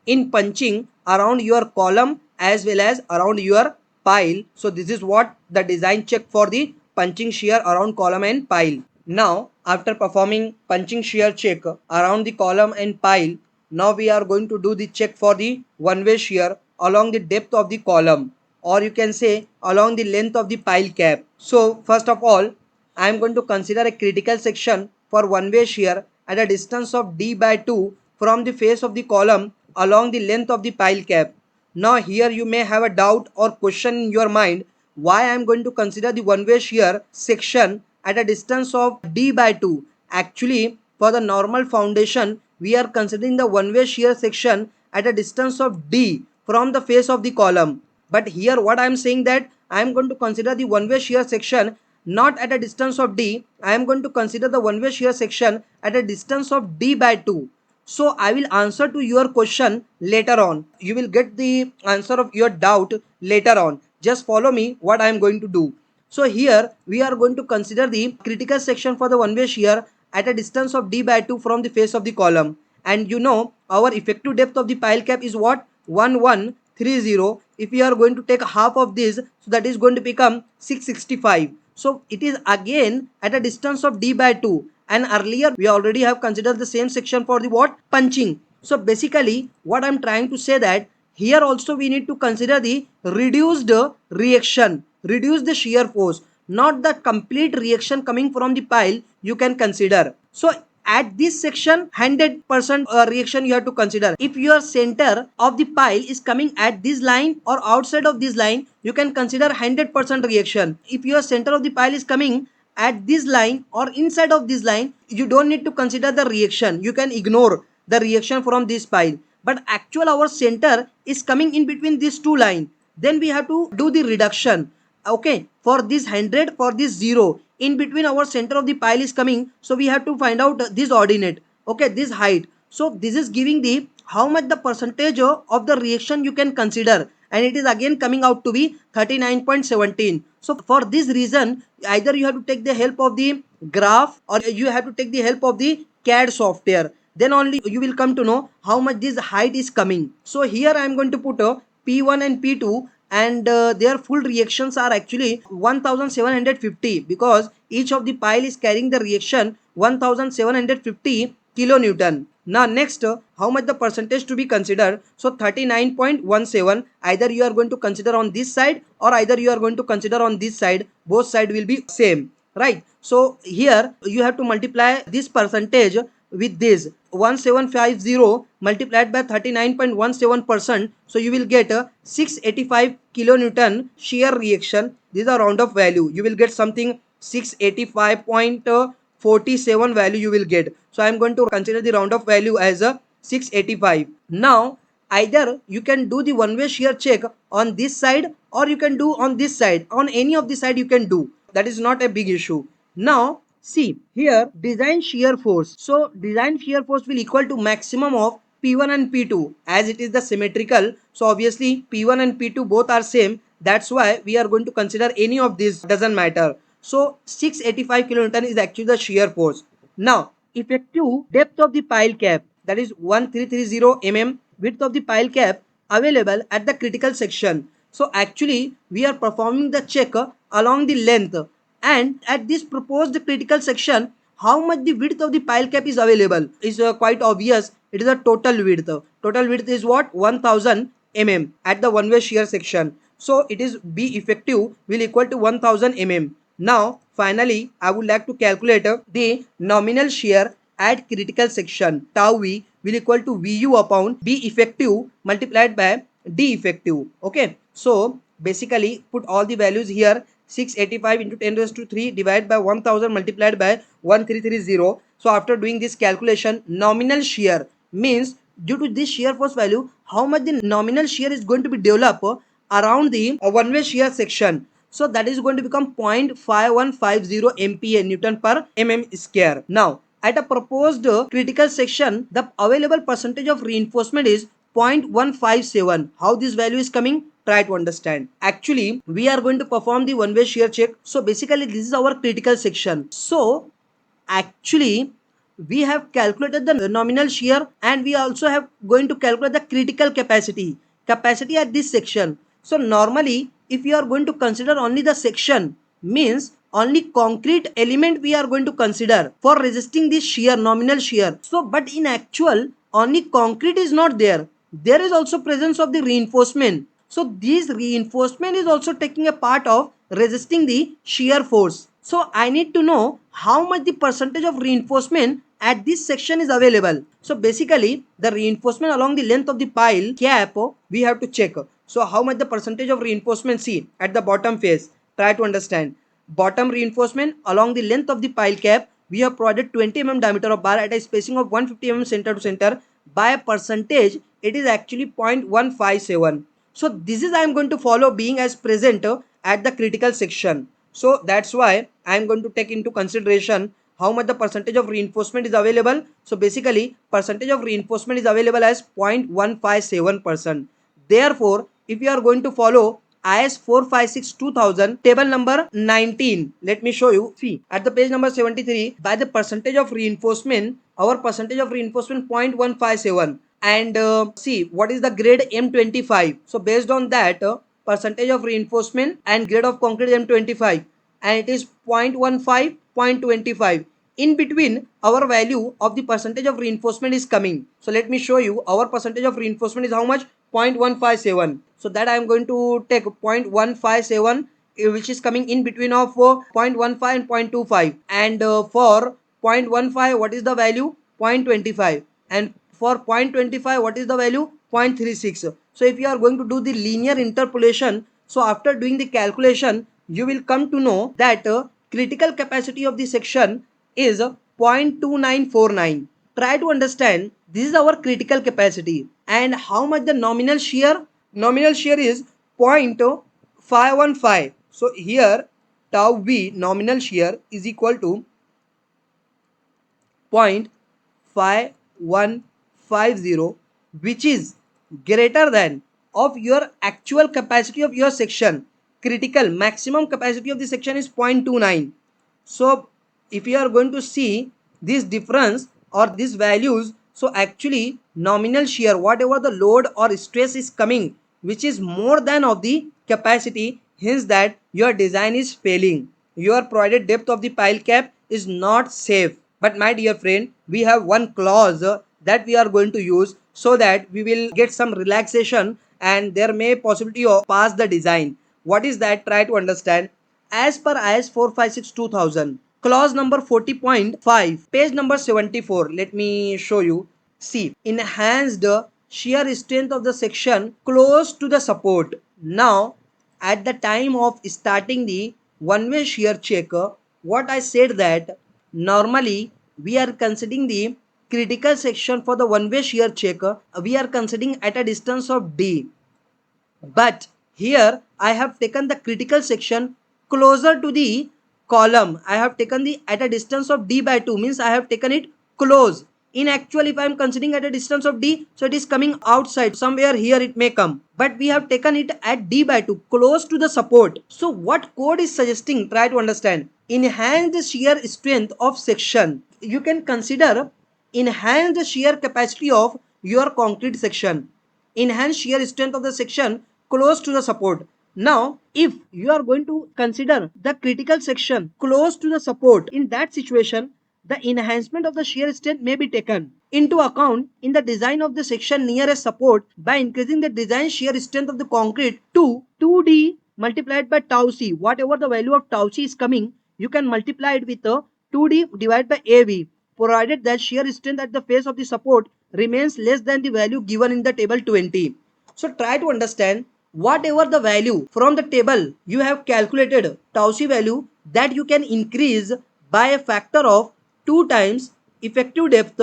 in punching around your column as well as around your pile. So this is what the design check for the punching shear around column and pile. Now after performing punching shear check around the column and pile, now we are going to do the check for the one way shear along the depth of the column, or you can say along the length of the pile cap. So first of all, I am going to consider a critical section for one way shear at a distance of d by 2 from the face of the column along the length of the pile cap. Now here you may have a doubt or question in your mind, why I am going to consider the one way shear section at a distance of d by 2. Actually, for the normal foundation, we are considering the one way shear section at a distance of d from the face of the column. But here what I am saying, that I am going to consider the one way shear section not at a distance of d. I am going to consider the one way shear section at a distance of d by 2. So I will answer to your question later on. You will get the answer of your doubt later on. Just follow me what I am going to do. So here we are going to consider the critical section for the one way shear at a distance of d by 2 from the face of the column. And you know our effective depth of the pile cap is what? 1130. If we are going to take half of this, so that is going to become 665. So it is again at a distance of d by 2, and earlier we already have considered the same section for the what? Punching. So basically what I'm trying to say, that here also we need to consider the reduced reaction, reduce the shear force, not the complete reaction coming from the pile you can consider. So at this section 100% reaction you have to consider. If your center of the pile is coming at this line or outside of this line, you can consider 100% reaction. If your center of the pile is coming at this line or inside of this line, you don't need to consider the reaction, you can ignore the reaction from this pile. But actual our center is coming in between these two lines, then we have to do the reduction. Okay, for this 100, for this 0, in between our center of the pile is coming, so we have to find out this ordinate, okay, this height. So this is giving the how much the percentage of the reaction you can consider, and it is again coming out to be 39.17. so for this reason, either you have to take the help of the graph or you have to take the help of the CAD software, then only you will come to know how much this height is coming. So here I am going to put P1 and P2, and their full reactions are actually 1750, because each of the pile is carrying the reaction 1750 kilonewton. Now next, how much the percentage to be considered? So 39.17, either you are going to consider on this side or either you are going to consider on this side, both side will be same, right? So here you have to multiply this percentage with this 1750 multiplied by 39.17%, so you will get a 685 kilonewton shear reaction. These are round of value, you will get something 685.47 value you will get. So I am going to consider the round of value as a 685. Now either you can do the one way shear check on this side or you can do on this side, on any of the side you can do, that is not a big issue. Now see here, design shear force. So design shear force will equal to maximum of P1 and P2, as it is the symmetrical. So obviously P1 and P2 both are same. That's why we are going to consider any of these, doesn't matter. So 685 kilonewton is actually the shear force. Now effective depth of the pile cap, that is 1330 mm width of the pile cap available at the critical section. So actually we are performing the check along the length, and at this proposed critical section how much the width of the pile cap is available is quite obvious. It is a total width. Total width is what? 1000 mm at the one way shear section. So it is B effective will equal to 1000 mm. Now finally I would like to calculate the nominal shear at critical section. Tau V will equal to Vu upon B effective multiplied by D effective. Okay, so basically put all the values here. 685 into 10 raised to 3 divided by 1000 multiplied by 1330. So after doing this calculation, nominal shear means due to this shear force value, how much the nominal shear is going to be developed around the one way shear section. So that is going to become 0.5150 MPa Newton per mm square. Now at a proposed critical section, the available percentage of reinforcement is 0.157. How this value is coming? Try to understand. Actually, we are going to perform the one-way shear check. So basically, this is our critical section. So actually, we have calculated the nominal shear and we also have going to calculate the critical capacity at this section. So normally, if you are going to consider only the section, means only concrete element we are going to consider for resisting this shear, nominal shear. So but in actual, only concrete is not there. There is also presence of the reinforcement. So this reinforcement is also taking a part of resisting the shear force. So I need to know how much the percentage of reinforcement at this section is available. So basically the reinforcement along the length of the pile cap we have to check. So how much the percentage of reinforcement, see at the bottom face, try to understand. Bottom reinforcement along the length of the pile cap, we have provided 20 mm diameter of bar at a spacing of 150 mm center to center. By a percentage, it is actually 0.157. So this is I am going to follow being as present at the critical section. So that's why I am going to take into consideration how much the percentage of reinforcement is available. So basically percentage of reinforcement is available as 0.157%. Therefore, if you are going to follow IS 456 2000 table number 19, let me show you. See at the page number 73, by the percentage of reinforcement, our percentage of reinforcement 0.157, and see what is the grade M25. So based on that, percentage of reinforcement and grade of concrete M25, and it is 0.15, 0.25. In between, our value of the percentage of reinforcement is coming. So let me show you. Our percentage of reinforcement is how much? 0.157. So that I am going to take 0.157, which is coming in between of 0.15 and 0.25. And for 0.15, what is the value? 0.25. And for 0.25, what is the value? 0.36. So if you are going to do the linear interpolation, so after doing the calculation, you will come to know that critical capacity of the section is 0.2949. Try to understand, this is our critical capacity, and how much the nominal shear? Nominal shear is 0.515. So here tau v nominal shear is equal to 0.5150, which is greater than of your actual capacity of your section. Critical maximum capacity of the section is 0.29. So if you are going to see this difference or these values, so actually nominal shear, whatever the load or stress is coming, which is more than of the capacity, hence that your design is failing. Your provided depth of the pile cap is not safe. But my dear friend, we have one clause that we are going to use so that we will get some relaxation and there may possibility of pass the design. What is that? Try to understand. As per IS 456 2000, clause number 40.5, page number 74, let me show you. See, enhanced shear strength of the section close to the support. Now, at the time of starting the one-way shear check, what I said that normally we are considering the critical section for the one-way shear check, we are considering at a distance of D. But here I have taken the critical section closer to the column. I have taken the at a distance of D by 2, means I have taken it close. In actual, if I am considering at a distance of D, so it is coming outside, somewhere here it may come. But we have taken it at D by 2, close to the support. So what code is suggesting? Try to understand. Enhance the shear strength of section. You can consider enhance the shear capacity of your concrete section. Enhance shear strength of the section close to the support. Now, if you are going to consider the critical section close to the support, in that situation, the enhancement of the shear strength may be taken into account in the design of the section near a support by increasing the design shear strength of the concrete to 2D multiplied by tau c. Whatever the value of tau c is coming, you can multiply it with 2D divided by AV, provided that shear strength at the face of the support remains less than the value given in the table 20. So try to understand, whatever the value from the table you have calculated tau c value, that you can increase by a factor of 2 times effective depth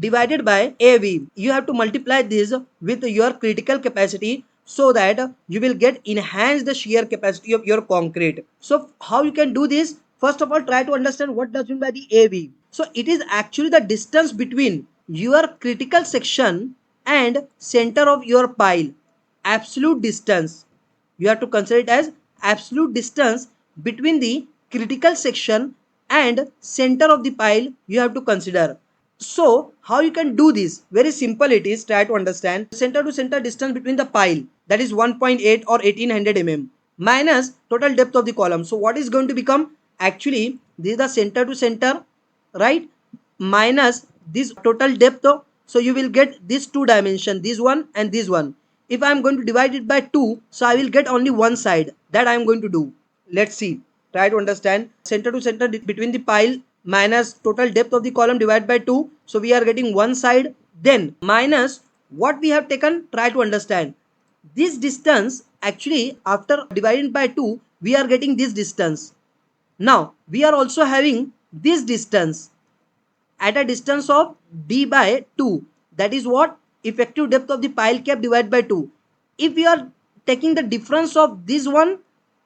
divided by AV. You have to multiply this with your critical capacity. so that you will get enhance the shear capacity of your concrete. So how you can do this? First of all, try to understand what does mean by the AV. So it is actually the distance between your critical section and center of your pile. Absolute distance. You have to consider it as absolute distance between the critical section and center of the pile you have to consider. So how you can do this? Very simple it is. Try to understand. Center to center distance between the pile, that is 1.8 or 1800 mm, minus total depth of the column. So what is going to become? Actually this is the center to center, right, minus this total depth. So you will get this two dimension, this one and this one. If I am going to divide it by 2, so I will get only one side. That I am going to do. Let's see. Try to understand. Center to center between the pile minus total depth of the column divided by 2. So we are getting one side. Then minus what we have taken. Try to understand. This distance, actually after dividing by 2, we are getting this distance. Now we are also having this distance at a distance of d by 2. That is what? Effective depth of the pile cap divided by 2. If we are taking the difference of this one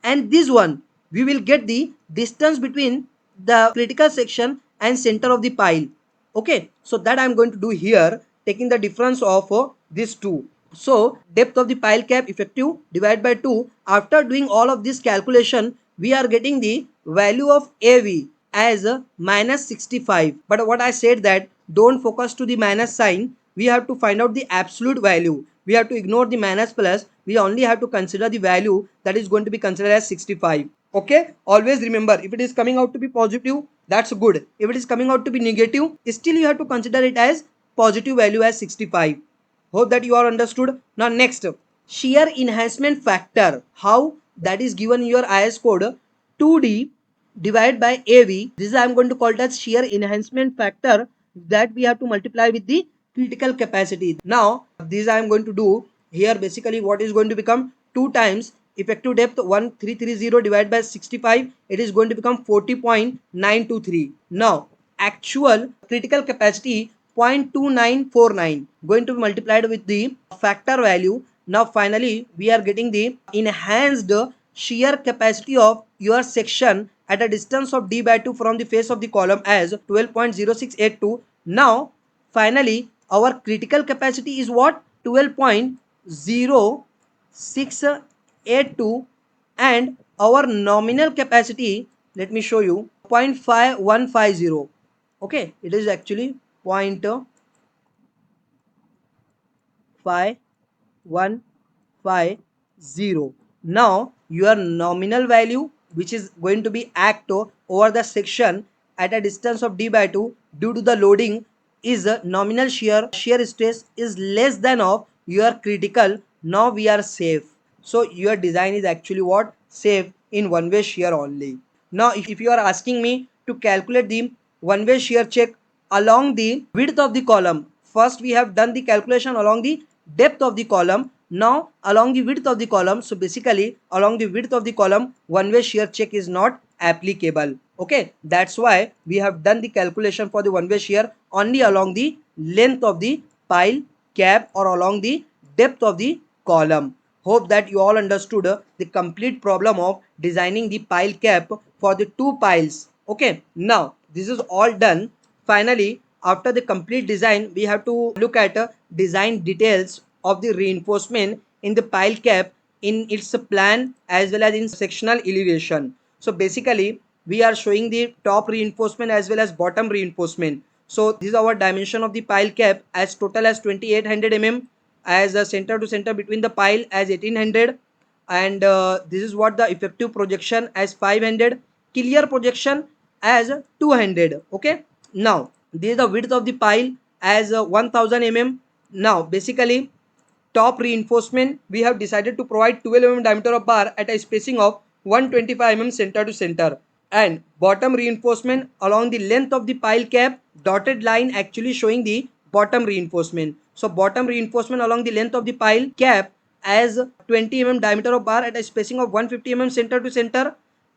and this one, we will get the distance between the critical section and center of the pile. Okay, so that I am going to do here, taking the difference of these two. So depth of the pile cap effective divided by 2. After doing all of this calculation, we are getting the value of AV as minus 65. But what I said, that don't focus to the minus sign. We have to find out the absolute value. We have to ignore the minus plus. We only have to consider the value that is going to be considered as 65. Okay, always remember, if it is coming out to be positive, that's good. If it is coming out to be negative, still you have to consider it as positive value as 65. Hope that you are understood. Now next, shear enhancement factor. How? That is given in your IS code 2D divided by AV. This I am going to call it as shear enhancement factor, that we have to multiply with the critical capacity. Now this I am going to do here. Basically what is going to become 2 times effective depth 1330 divided by 65. It is going to become 40.923. Now actual critical capacity 0.2949 going to be multiplied with the factor value. Now finally we are getting the enhanced shear capacity of your section at a distance of d by 2 from the face of the column as 12.0682. Now finally our critical capacity is what? 12.0682, and our nominal capacity, let me show you, 0.5150. okay, it is actually 0.5150. Now your nominal value, which is going to be act over the section at a distance of d by 2 due to the loading, is nominal shear stress is less than of your critical. Now we are safe. So your design is actually what? Safe in one way shear only. Now if you are asking me to calculate the one way shear check along the width of the column, first we have done the calculation along the depth of the column. Now along the width of the column, so basically along the width of the column, one way shear check is not applicable. Okay, that's why we have done the calculation for the one way shear only along the length of the pile cap or along the depth of the column. Hope that you all understood the complete problem of designing the pile cap for the two piles. Okay, now this is all done. Finally, after the complete design, we have to look at design details of the reinforcement in the pile cap in its plan as well as in sectional elevation. So basically we are showing the top reinforcement as well as bottom reinforcement. So this is our dimension of the pile cap as total as 2800 mm, as a center to center between the pile as 1800, and this is what the effective projection as 500, clear projection as 200. Okay, now this is the width of the pile as 1000 mm. Now basically top reinforcement, we have decided to provide 12 mm diameter of bar at a spacing of 125 mm center to center, and bottom reinforcement along the length of the pile cap, dotted line actually showing the bottom reinforcement. So bottom reinforcement along the length of the pile cap as 20 mm diameter of bar at a spacing of 150 mm center to center,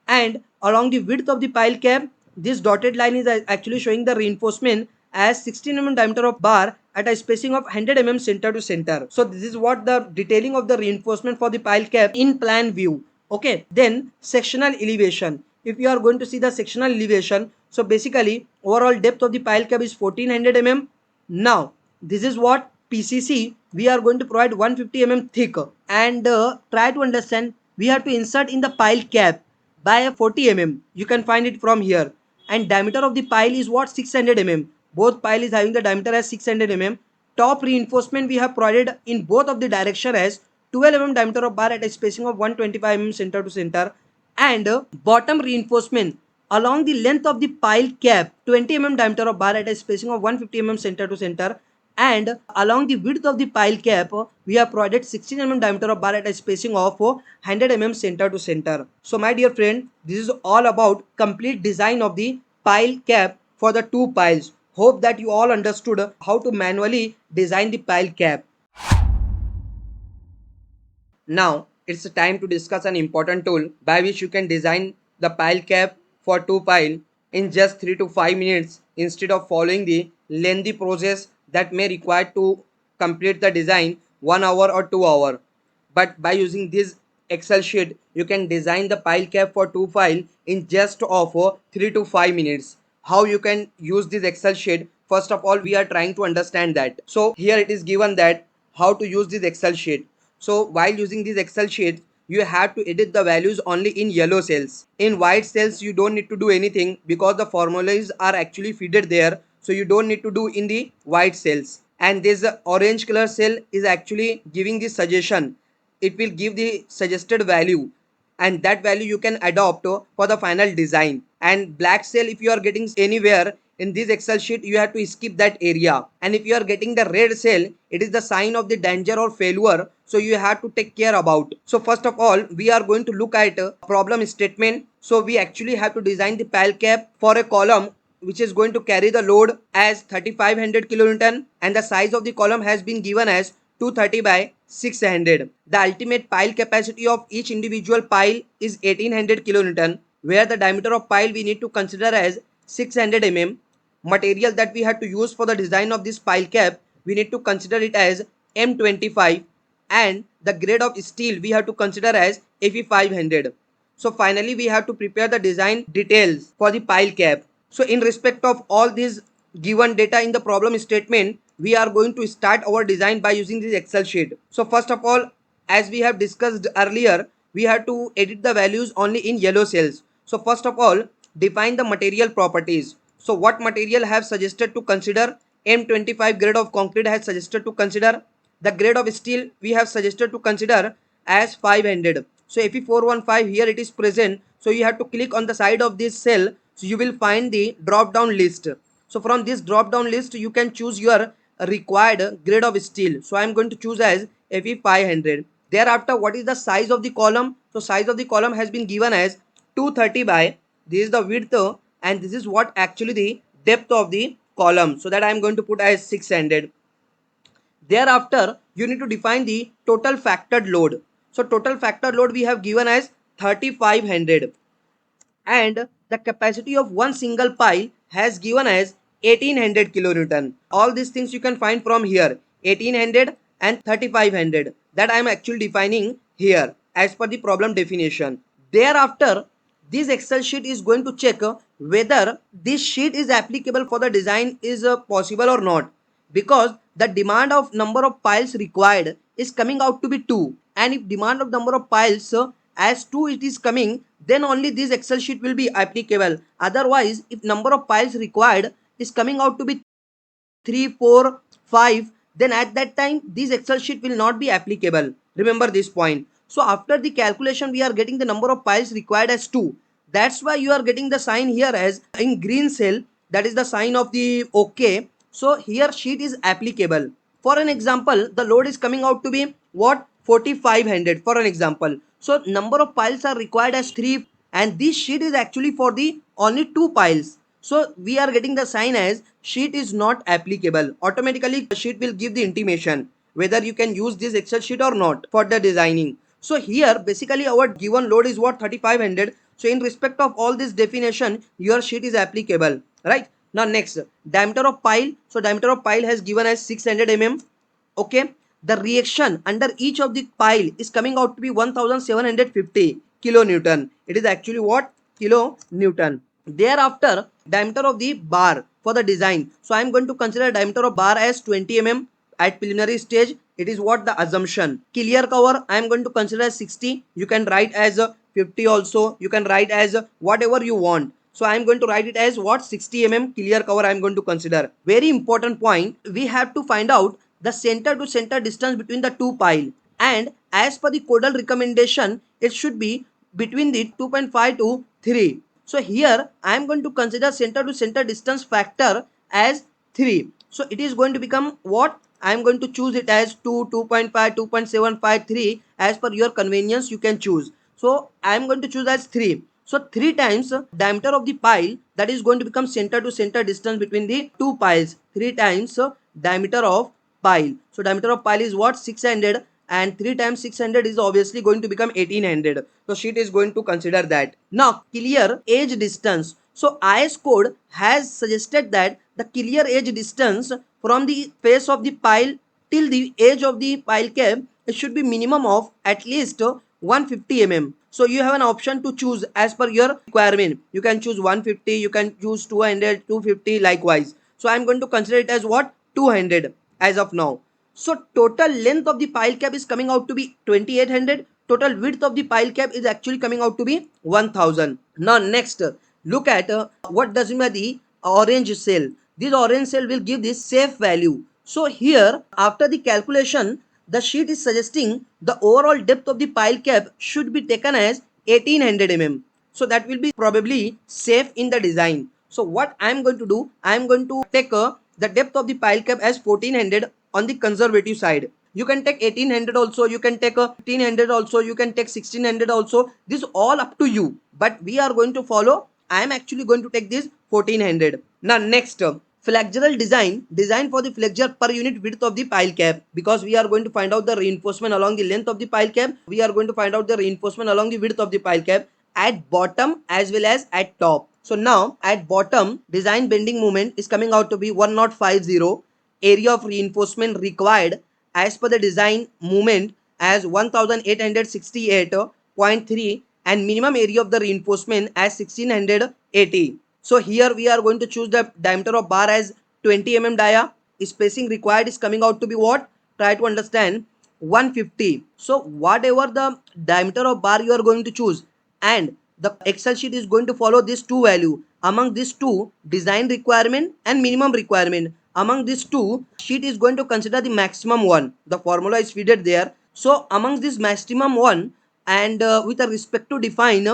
and along the width of the pile cap, this dotted line is actually showing the reinforcement as 16 mm diameter of bar at a spacing of 100 mm center to center. So this is what the detailing of the reinforcement for the pile cap in plan view. Okay, then sectional elevation. If you are going to see the sectional elevation, so basically overall depth of the pile cap is 1400 mm. Now this is what PCC we are going to provide 150 mm thick, and try to understand, we have to insert in the pile cap by 40 mm. You can find it from here, and diameter of the pile is what, 600 mm. Both pile is having the diameter as 600 mm. Top reinforcement we have provided in both of the direction as 12 mm diameter of bar at a spacing of 125 mm center to center, and bottom reinforcement along the length of the pile cap 20 mm diameter of bar at a spacing of 150 mm center to center, and along the width of the pile cap we have provided 16 mm diameter of bar at a spacing of 100 mm center to center. So my dear friend, this is all about complete design of the pile cap for the two piles. Hope that you all understood how to manually design the pile cap. Now it's time to discuss an important tool by which you can design the pile cap for two pile in just 3 to 5 minutes instead of following the lengthy process that may require to complete the design 1 hour or 2 hour. But by using this Excel sheet, you can design the pile cap for two pile in just of 3 to 5 minutes. How you can use this Excel sheet? First of all, we are trying to understand that. So here it is given that how to use this Excel sheet. So while using this Excel sheet, you have to edit the values only in yellow cells. In white cells, you don't need to do anything because the formulas are actually fitted there. So you don't need to do in the white cells. And this orange color cell is actually giving the suggestion. It will give the suggested value, and that value you can adopt for the final design. And black cell, if you are getting anywhere in this Excel sheet, you have to skip that area. And if you are getting the red cell, it is the sign of the danger or failure, so you have to take care about. So first of all, we are going to look at a problem statement. So we actually have to design the pile cap for a column which is going to carry the load as 3500 kilonewton, and the size of the column has been given as 230 by 600. The ultimate pile capacity of each individual pile is 1800 kilonewton, where the diameter of pile we need to consider as 600 mm. Material that we have to use for the design of this pile cap, we need to consider it as M25, and the grade of steel we have to consider as Fe500. So finally we have to prepare the design details for the pile cap. So in respect of all these given data in the problem statement, we are going to start our design by using this Excel sheet. So first of all, as we have discussed earlier, we have to edit the values only in yellow cells. So first of all, define the material properties. So what material have suggested to consider? M25 grade of concrete has suggested to consider. The grade of steel we have suggested to consider as 500. So Fe415 here it is present. So you have to click on the side of this cell. So you will find the drop down list. So from this drop down list you can choose your required grade of steel. So I am going to choose as Fe500. Thereafter, what is the size of the column? So size of the column has been given as 230 by, this is the width, and this is what actually the depth of the column. So that I am going to put as 600. Thereafter, you need to define the total factored load. So total factored load we have given as 3500, and the capacity of one single pile has given as 1800 kilonewton. All these things you can find from here, 1800 and 3500, that I am actually defining here as per the problem definition. Thereafter, this Excel sheet is going to check whether this sheet is applicable for the design is possible or not, because the demand of number of piles required is coming out to be 2, and if demand of number of piles as 2 it is coming, then only this Excel sheet will be applicable. Otherwise, if number of piles required is coming out to be 3, 4, 5, then at that time this Excel sheet will not be applicable. Remember this point. So after the calculation we are getting the number of piles required as 2. That's why you are getting the sign here as in green cell, that is the sign of the OK. So here sheet is applicable. For an example, the load is coming out to be what, 4500 for an example. So number of piles are required as 3, and this sheet is actually for the only 2 piles. So we are getting the sign as sheet is not applicable. Automatically the sheet will give the intimation whether you can use this Excel sheet or not for the designing. So here basically our given load is what, 3500. So in respect of all this definition, your sheet is applicable, right? Now next, diameter of pile. So diameter of pile has given as 600 mm. Okay, the reaction under each of the pile is coming out to be 1750 kilonewton. It is actually what? Kilonewton. Thereafter, diameter of the bar for the design. So I am going to consider diameter of bar as 20 mm at preliminary stage. It is what the assumption. Clear cover I am going to consider as 60. You can write as 50 also. You can write as whatever you want. So I am going to write it as what? 60 mm clear cover I am going to consider. Very important point. We have to find out the center to center distance between the two pile, and as per the codal recommendation it should be between the 2.5 to 3. So here I am going to consider center to center distance factor as 3. So it is going to become what? I am going to choose it as 2, 2.5, 2.75, 3. As per your convenience you can choose. So I am going to choose as 3. So 3 times diameter of the pile, that is going to become center to center distance between the two piles. 3 times diameter of pile. So diameter of pile is what? 600, and 3 times 600 is obviously going to become 1800. So sheet is going to consider that. Now clear edge distance. So IS code has suggested that the clear edge distance from the face of the pile till the edge of the pile cap, it should be minimum of at least 150 mm. So you have an option to choose as per your requirement. You can choose 150, you can choose 200, 250 likewise. So I am going to consider it as what? 200 as of now. So total length of the pile cap is coming out to be 2800. Total width of the pile cap is actually coming out to be 1000. Now next, look at what does mean by the orange cell. This orange cell will give this safe value. So here after the calculation, the sheet is suggesting the overall depth of the pile cap should be taken as 1800 mm. So that will be probably safe in the design. So what I am going to do, I am going to take the depth of the pile cap as 1400 on the conservative side. You can take 1800 also, you can take 1500 also, you can take 1600 also. This all up to you. But we are going to follow, I am actually going to take this 1400. Now next, flexural design for the flexure per unit width of the pile cap, because we are going to find out the reinforcement along the length of the pile cap. We are going to find out the reinforcement along the width of the pile cap at bottom as well as at top. So now at bottom, design bending moment is coming out to be 1050. Area of reinforcement required as per the design moment as 1868.3, and minimum area of the reinforcement as 1680. So here we are going to choose the diameter of bar as 20 mm dia. Spacing required is coming out to be what? Try to understand, 150. So whatever the diameter of bar you are going to choose, and the Excel sheet is going to follow these two value. Among these two, design requirement and minimum requirement. Among these two, sheet is going to consider the maximum one. The formula is fitted there. So among this maximum one, and with a respect to define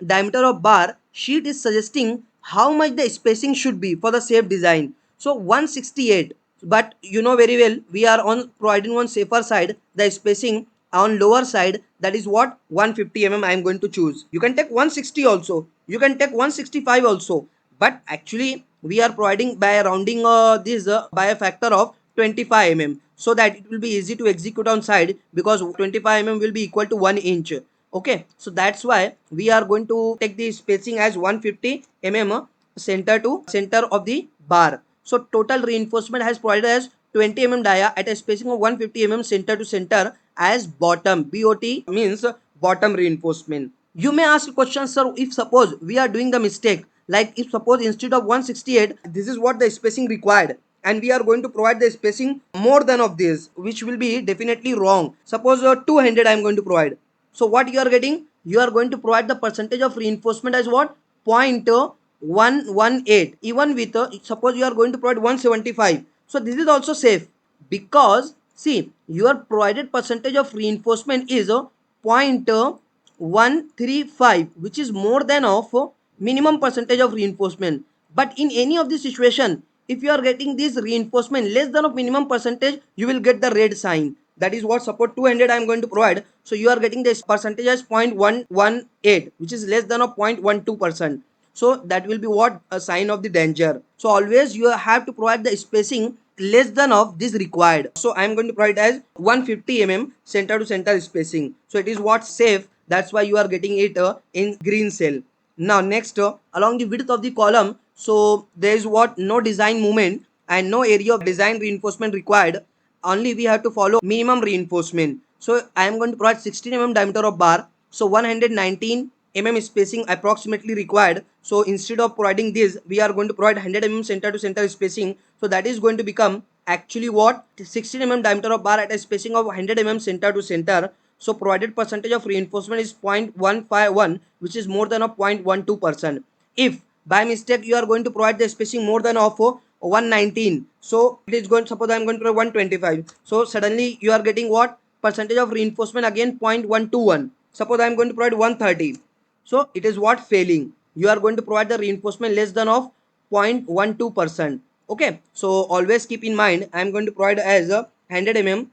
diameter of bar, sheet is suggesting how much the spacing should be for the safe design. So 168, but you know very well we are on providing on safer side, the spacing on lower side, that is what? 150 mm I am going to choose. You can take 160 also, you can take 165 also, but actually we are providing by rounding this by a factor of 25 mm, so that it will be easy to execute on side, because 25 mm will be equal to 1 inch. Okay, so that's why we are going to take the spacing as 150 mm center to center of the bar. So total reinforcement has provided as 20 mm dia at a spacing of 150 mm center to center as bottom. BOT means bottom reinforcement. You may ask a question, sir, if suppose we are doing the mistake, like if suppose instead of 168, this is what the spacing required, and we are going to provide the spacing more than of this, which will be definitely wrong. Suppose 200 I am going to provide. So what you are getting? You are going to provide the percentage of reinforcement as what? 0.118. Even with suppose you are going to provide 175. So this is also safe, because see your provided percentage of reinforcement is 0.135, which is more than of minimum percentage of reinforcement. But in any of the situation, if you are getting this reinforcement less than of minimum percentage, you will get the red sign. That is what, support 200 I am going to provide. So you are getting this percentage as 0.118, which is less than of 0.12%. So that will be what? A sign of the danger. So always you have to provide the spacing less than of this required. So I am going to provide as 150 mm center to center spacing. So it is what? Safe. That's why you are getting it in green cell. Now next, along the width of the column, So there is what, no design movement and no area of design reinforcement required. Only we have to follow minimum reinforcement. So I am going to provide 16 mm diameter of bar. So 119 mm spacing approximately required. So instead of providing this, we are going to provide 100 mm center to center spacing. So that is going to become actually what, 16 mm diameter of bar at a spacing of 100 mm center to center. So provided percentage of reinforcement is 0.151, which is more than a 0.12%. If by mistake you are going to provide the spacing more than of 119, so it is going, suppose I am going to provide 125, so suddenly you are getting what percentage of reinforcement, again 0.121. Suppose I am going to provide 130, so it is what, failing. You are going to provide the reinforcement less than of 0.12%. Okay, so always keep in mind I am going to provide as a 100 mm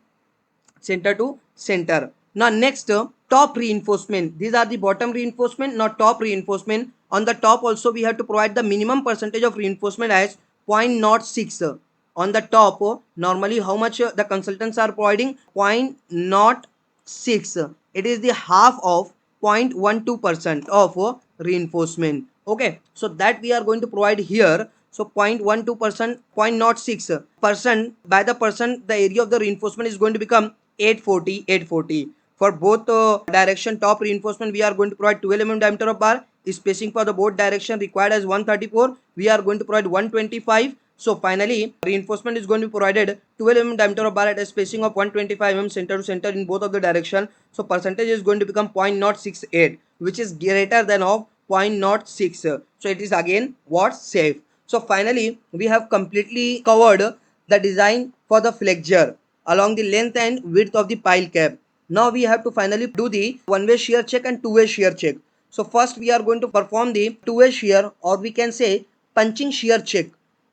center to center. Now next, top reinforcement. These are the bottom reinforcement, not top reinforcement. On the top also we have to provide the minimum percentage of reinforcement as 0.06. On the top, normally how much the consultants are providing? 0.06. It is the half of 0.12% of reinforcement. Okay, so that we are going to provide here. So 0.12%, 0.06% by the percent, the area of the reinforcement is going to become 840, 840. For both direction top reinforcement, we are going to provide 12 mm diameter of bar. Spacing for the both direction required as 134. We are going to provide 125. So finally, reinforcement is going to be provided 12 mm diameter of bar at a spacing of 125 mm center to center in both of the direction. So percentage is going to become 0.068, which is greater than of 0.06. So it is again what, safe. So finally, we have completely covered the design for the flexure along the length and width of the pile cap. Now we have to finally do the one-way shear check and two-way shear check. So first we are going to perform the two-way shear, or we can say punching shear check,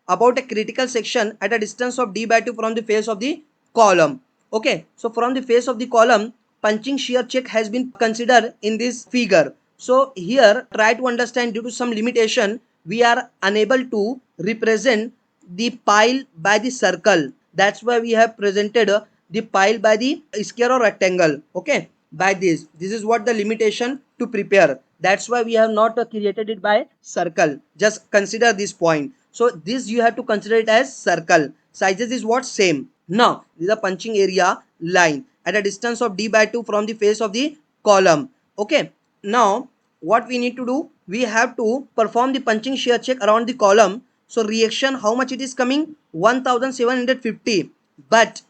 about a critical section at a distance of d by 2 from the face of the column. Okay, so from the face of the column, punching shear check has been considered in this figure. So here try to understand, due to some limitation we are unable to represent the pile by the circle. That's why we have presented the pile by the square or rectangle. Okay, by this is what the limitation to prepare. That's why we have not created it by circle. Just consider this point. So this you have to consider it as circle. Sizes is what, same. Now this is a punching area line at a distance of d by 2 from the face of the column. Okay, now what we need to do, we have to perform the punching shear check around the column. So reaction, how much it is coming? 1750. But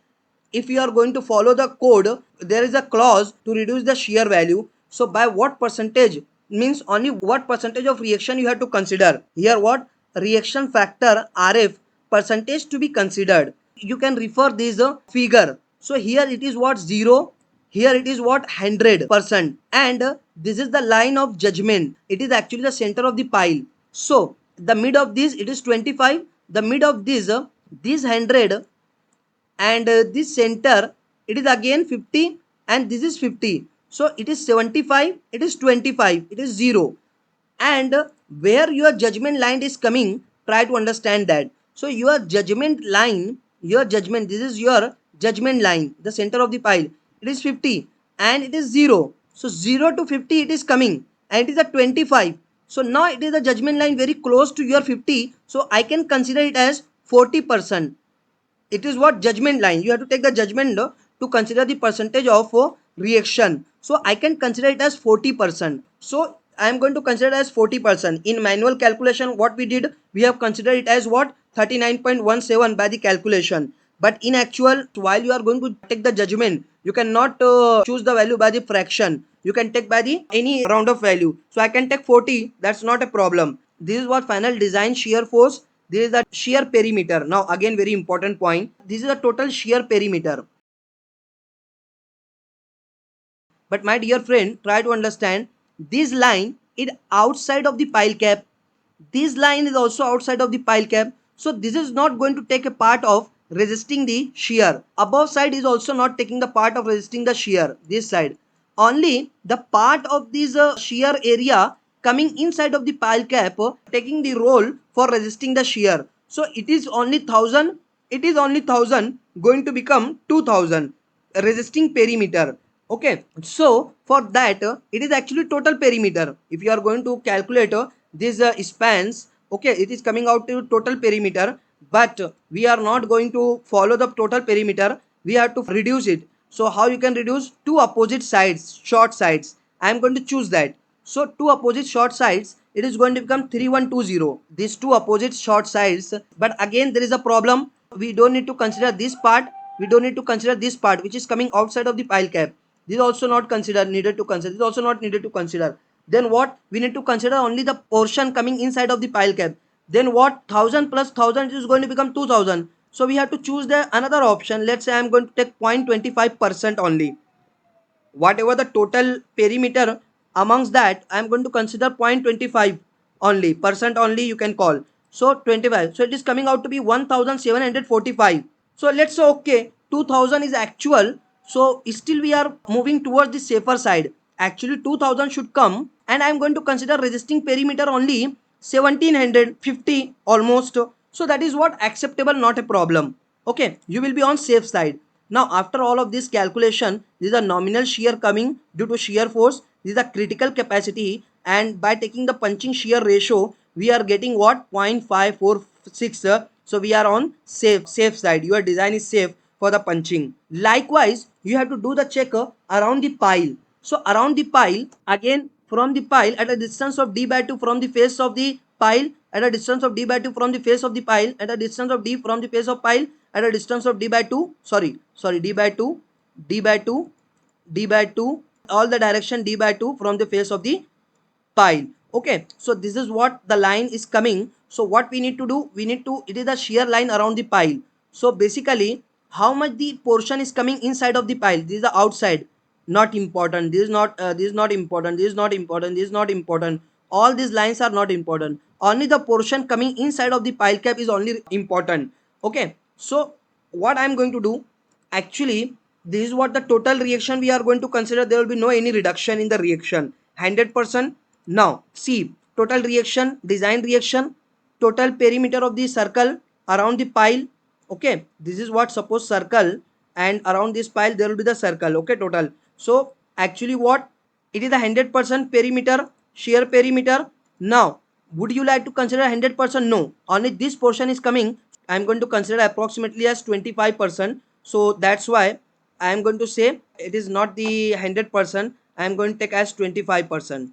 if you are going to follow the code, there is a clause to reduce the shear value. So by what percentage, means only what percentage of reaction you have to consider here, what reaction factor RF percentage to be considered. You can refer this figure. So here it is what, 0, here it is what, 100%, and this is the line of judgment. It is actually the center of the pile. So the mid of this, it is 25, the mid of this 100, and this center, it is again 50, and this is 50. So it is 75, it is 25, it is 0. And where your judgment line is coming, try to understand that. So your judgment line, your judgment, this is your judgment line, the center of the pile, it is 50 and it is 0. So 0 to 50 it is coming, and it is a 25. So now it is a judgment line very close to your 50. So I can consider it as 40%. It is what, judgment line. You have to take the judgment to consider the percentage of reaction. So I can consider it as 40%. So I am going to consider it as 40%. In manual calculation, what we did, we have considered it as what, 39.17 by the calculation. But in actual, while you are going to take the judgment, you cannot choose the value by the fraction. You can take by the any round of value. So I can take 40. That's not a problem. This is what final design shear force. This is the shear perimeter. Now again, very important point. This is the total shear perimeter. But my dear friend, try to understand, this line is outside of the pile cap. This line is also outside of the pile cap. So this is not going to take a part of resisting the shear. Above side is also not taking the part of resisting the shear. This side. Only the part of this shear area coming inside of the pile cap taking the role for resisting the shear. So it is only 1000. It is only 1000 going to become 2000 resisting perimeter. Okay, so for that it is actually total perimeter. If you are going to calculate these spans Okay, it is coming out to total perimeter, but we are not going to follow the total perimeter. We have to reduce it. So how you can reduce? Two opposite sides, short sides. I am going to choose that. So two opposite short sides, it is going to become 3120. These two opposite short sides, but again there is a problem. We don't need to consider this part. We don't need to consider this part which is coming outside of the pile cap. This is also not considered, needed to consider. This is also not needed to consider. Then what? We need to consider only the portion coming inside of the pile cap. Then what? 1000 plus 1000 is going to become 2000. So we have to choose the another option. Let's say I am going to take 0.25% only. Whatever the total perimeter, amongst that I am going to consider 0.25 only, percent only you can call. So 25. So it is coming out to be 1745. So let's say okay, 2000 is actual. So still we are moving towards the safer side. Actually 2000 should come, and I am going to consider resisting perimeter only 1750 almost. So that is what acceptable, not a problem. Okay, you will be on safe side. Now after all of this calculation, this is a nominal shear coming due to shear force. This is a critical capacity, and by taking the punching shear ratio, we are getting what? 0.546. So we are on safe side. Your design is safe for the punching. Likewise, you have to do the check around the pile. So around the pile, again from the pile at a distance of d by 2 from the face of the pile, at a distance of d by 2 from the face of the pile, at a distance of d from the face of pile, at a distance of d by 2, sorry d by 2, d by 2, d by 2, all the direction d by 2 from the face of the pile. Okay, so this is what the line is coming. So what we need to do, we need to, it is the shear line around the pile. So basically how much the portion is coming inside of the pile, this is the outside, not important, this is not this is not important, this is not important, this is not important, all these lines are not important, only the portion coming inside of the pile cap is only important. Okay, so what I am going to do, actually this is what the total reaction we are going to consider. There will be no any reduction in the reaction, 100%. Now see, total reaction, design reaction, total perimeter of the circle around the pile. Okay, this is what, suppose circle, and around this pile there will be the circle. Okay, total. So actually what, it is the 100% perimeter, shear perimeter. Now would you like to consider 100%? No, only this portion is coming. I am going to consider approximately as 25%. So that's why I am going to say it is not the 100%. I am going to take as 25%.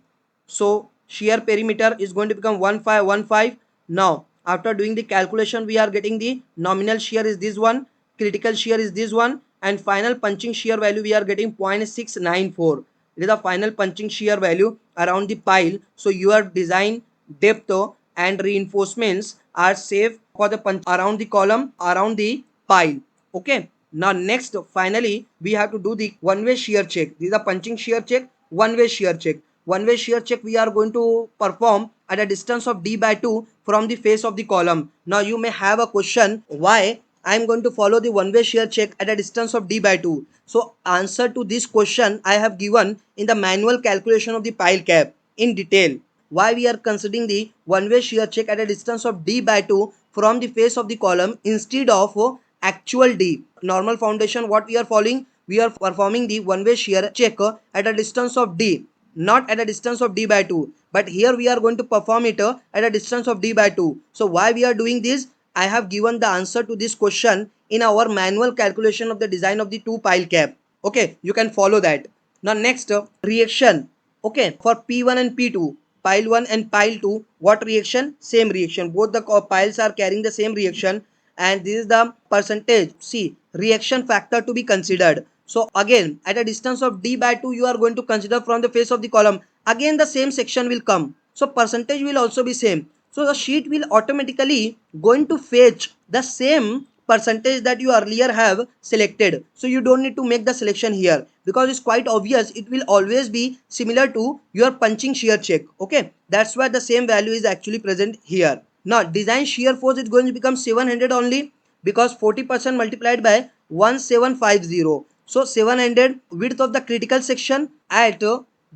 So shear perimeter is going to become 1515. Now after doing the calculation, we are getting the nominal shear is this one, critical shear is this one, and final punching shear value we are getting 0.694. It is the final punching shear value around the pile. So your design depth and reinforcements are safe for the punch around the column, around the pile. Okay, now next finally we have to do the one-way shear check. This is a punching shear check, one-way shear check. One-way shear check we are going to perform at a distance of d by 2 from the face of the column. Now you may have a question, why I am going to follow the one-way shear check at a distance of d by 2. So answer to this question I have given in the manual calculation of the pile cap in detail. Why we are considering the one-way shear check at a distance of d by 2 from the face of the column instead of actual d. Normal foundation what we are following, we are performing the one-way shear check at a distance of d, not at a distance of d by 2, but here we are going to perform it at a distance of d by 2. So why we are doing this, I have given the answer to this question in our manual calculation of the design of the two pile cap. Okay, you can follow that. Now next reaction. Okay, for P1 and P2, pile 1 and pile 2, what reaction? Same reaction, both the piles are carrying the same reaction, and this is the percentage. See, reaction factor to be considered. So again at a distance of d by 2 you are going to consider from the face of the column, again the same section will come, so percentage will also be same. So the sheet will automatically going to fetch the same percentage that you earlier have selected. So you don't need to make the selection here, because it's quite obvious it will always be similar to your punching shear check. Okay, that's why the same value is actually present here. Now design shear force is going to become 700 only, because 40% multiplied by 1750. So 700 width of the critical section. At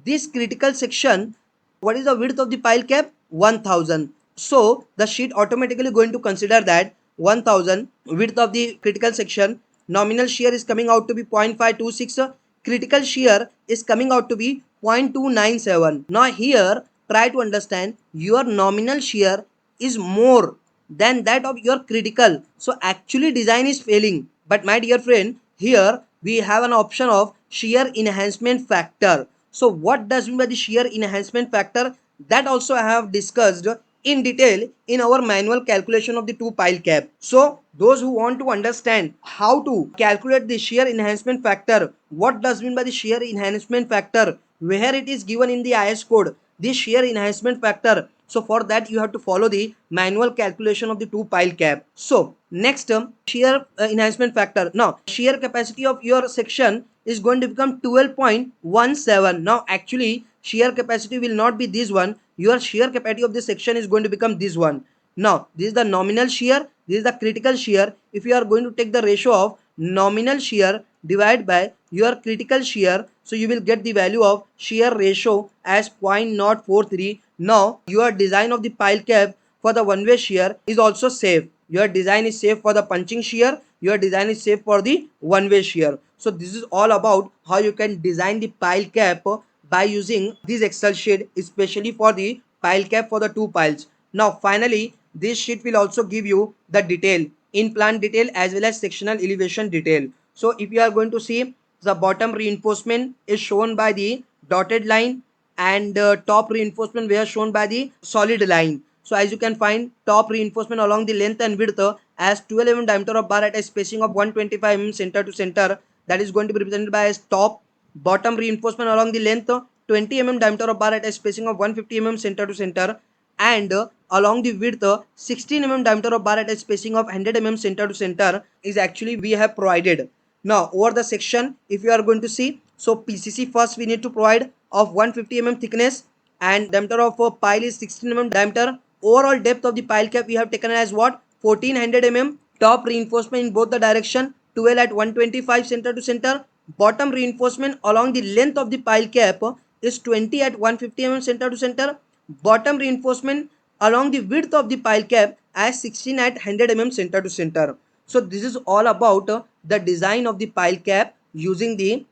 this critical section, what is the width of the pile cap? 1000. So the sheet automatically going to consider that 1000 width of the critical section. Nominal shear is coming out to be 0.526. Critical shear is coming out to be 0.297. Now here try to understand your nominal shear is more than that of your critical, so actually design is failing. But my dear friend, here we have an option of shear enhancement factor. So what does mean by the shear enhancement factor? That also I have discussed in detail in our manual calculation of the two pile cap. So those who want to understand how to calculate the shear enhancement factor, what does mean by the shear enhancement factor, where it is given in the IS code, the shear enhancement factor. So for that you have to follow the manual calculation of the two pile cap. So next term, shear enhancement factor. Now shear capacity of your section is going to become 12.17. Now actually shear capacity will not be this one. Your shear capacity of this section is going to become this one. Now this is the nominal shear, this is the critical shear. If you are going to take the ratio of nominal shear divided by your critical shear, so you will get the value of shear ratio as 0.043. Now your design of the pile cap for the one way shear is also safe. Your design is safe for the punching shear, your design is safe for the one way shear. So this is all about how you can design the pile cap by using this Excel sheet, especially for the pile cap for the two piles. Now finally, this sheet will also give you the detail, in plan detail as well as sectional elevation detail. So if you are going to see, the bottom reinforcement is shown by the dotted line, and top reinforcement were shown by the solid line. So as you can find, top reinforcement along the length and width as 12 mm diameter of bar at a spacing of 125 mm center to center, that is going to be represented by as top. Bottom reinforcement along the length 20 mm diameter of bar at a spacing of 150 mm center to center, and along the width 16 mm diameter of bar at a spacing of 100 mm center to center is actually we have provided. Now over the section, if you are going to see, so PCC first we need to provide of 150 mm thickness, and diameter of a pile is 16 mm diameter. Overall depth of the pile cap we have taken as what, 1400 mm. Top reinforcement in both the direction 12 at 125 center to center. Bottom reinforcement along the length of the pile cap is 20 at 150 mm center to center. Bottom reinforcement along the width of the pile cap as 16 at 100 mm center to center. So this is all about the design of the pile cap using the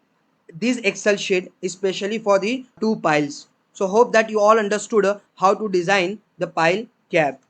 this Excel sheet, especially for the two piles. So hope that you all understood how to design the pile cap.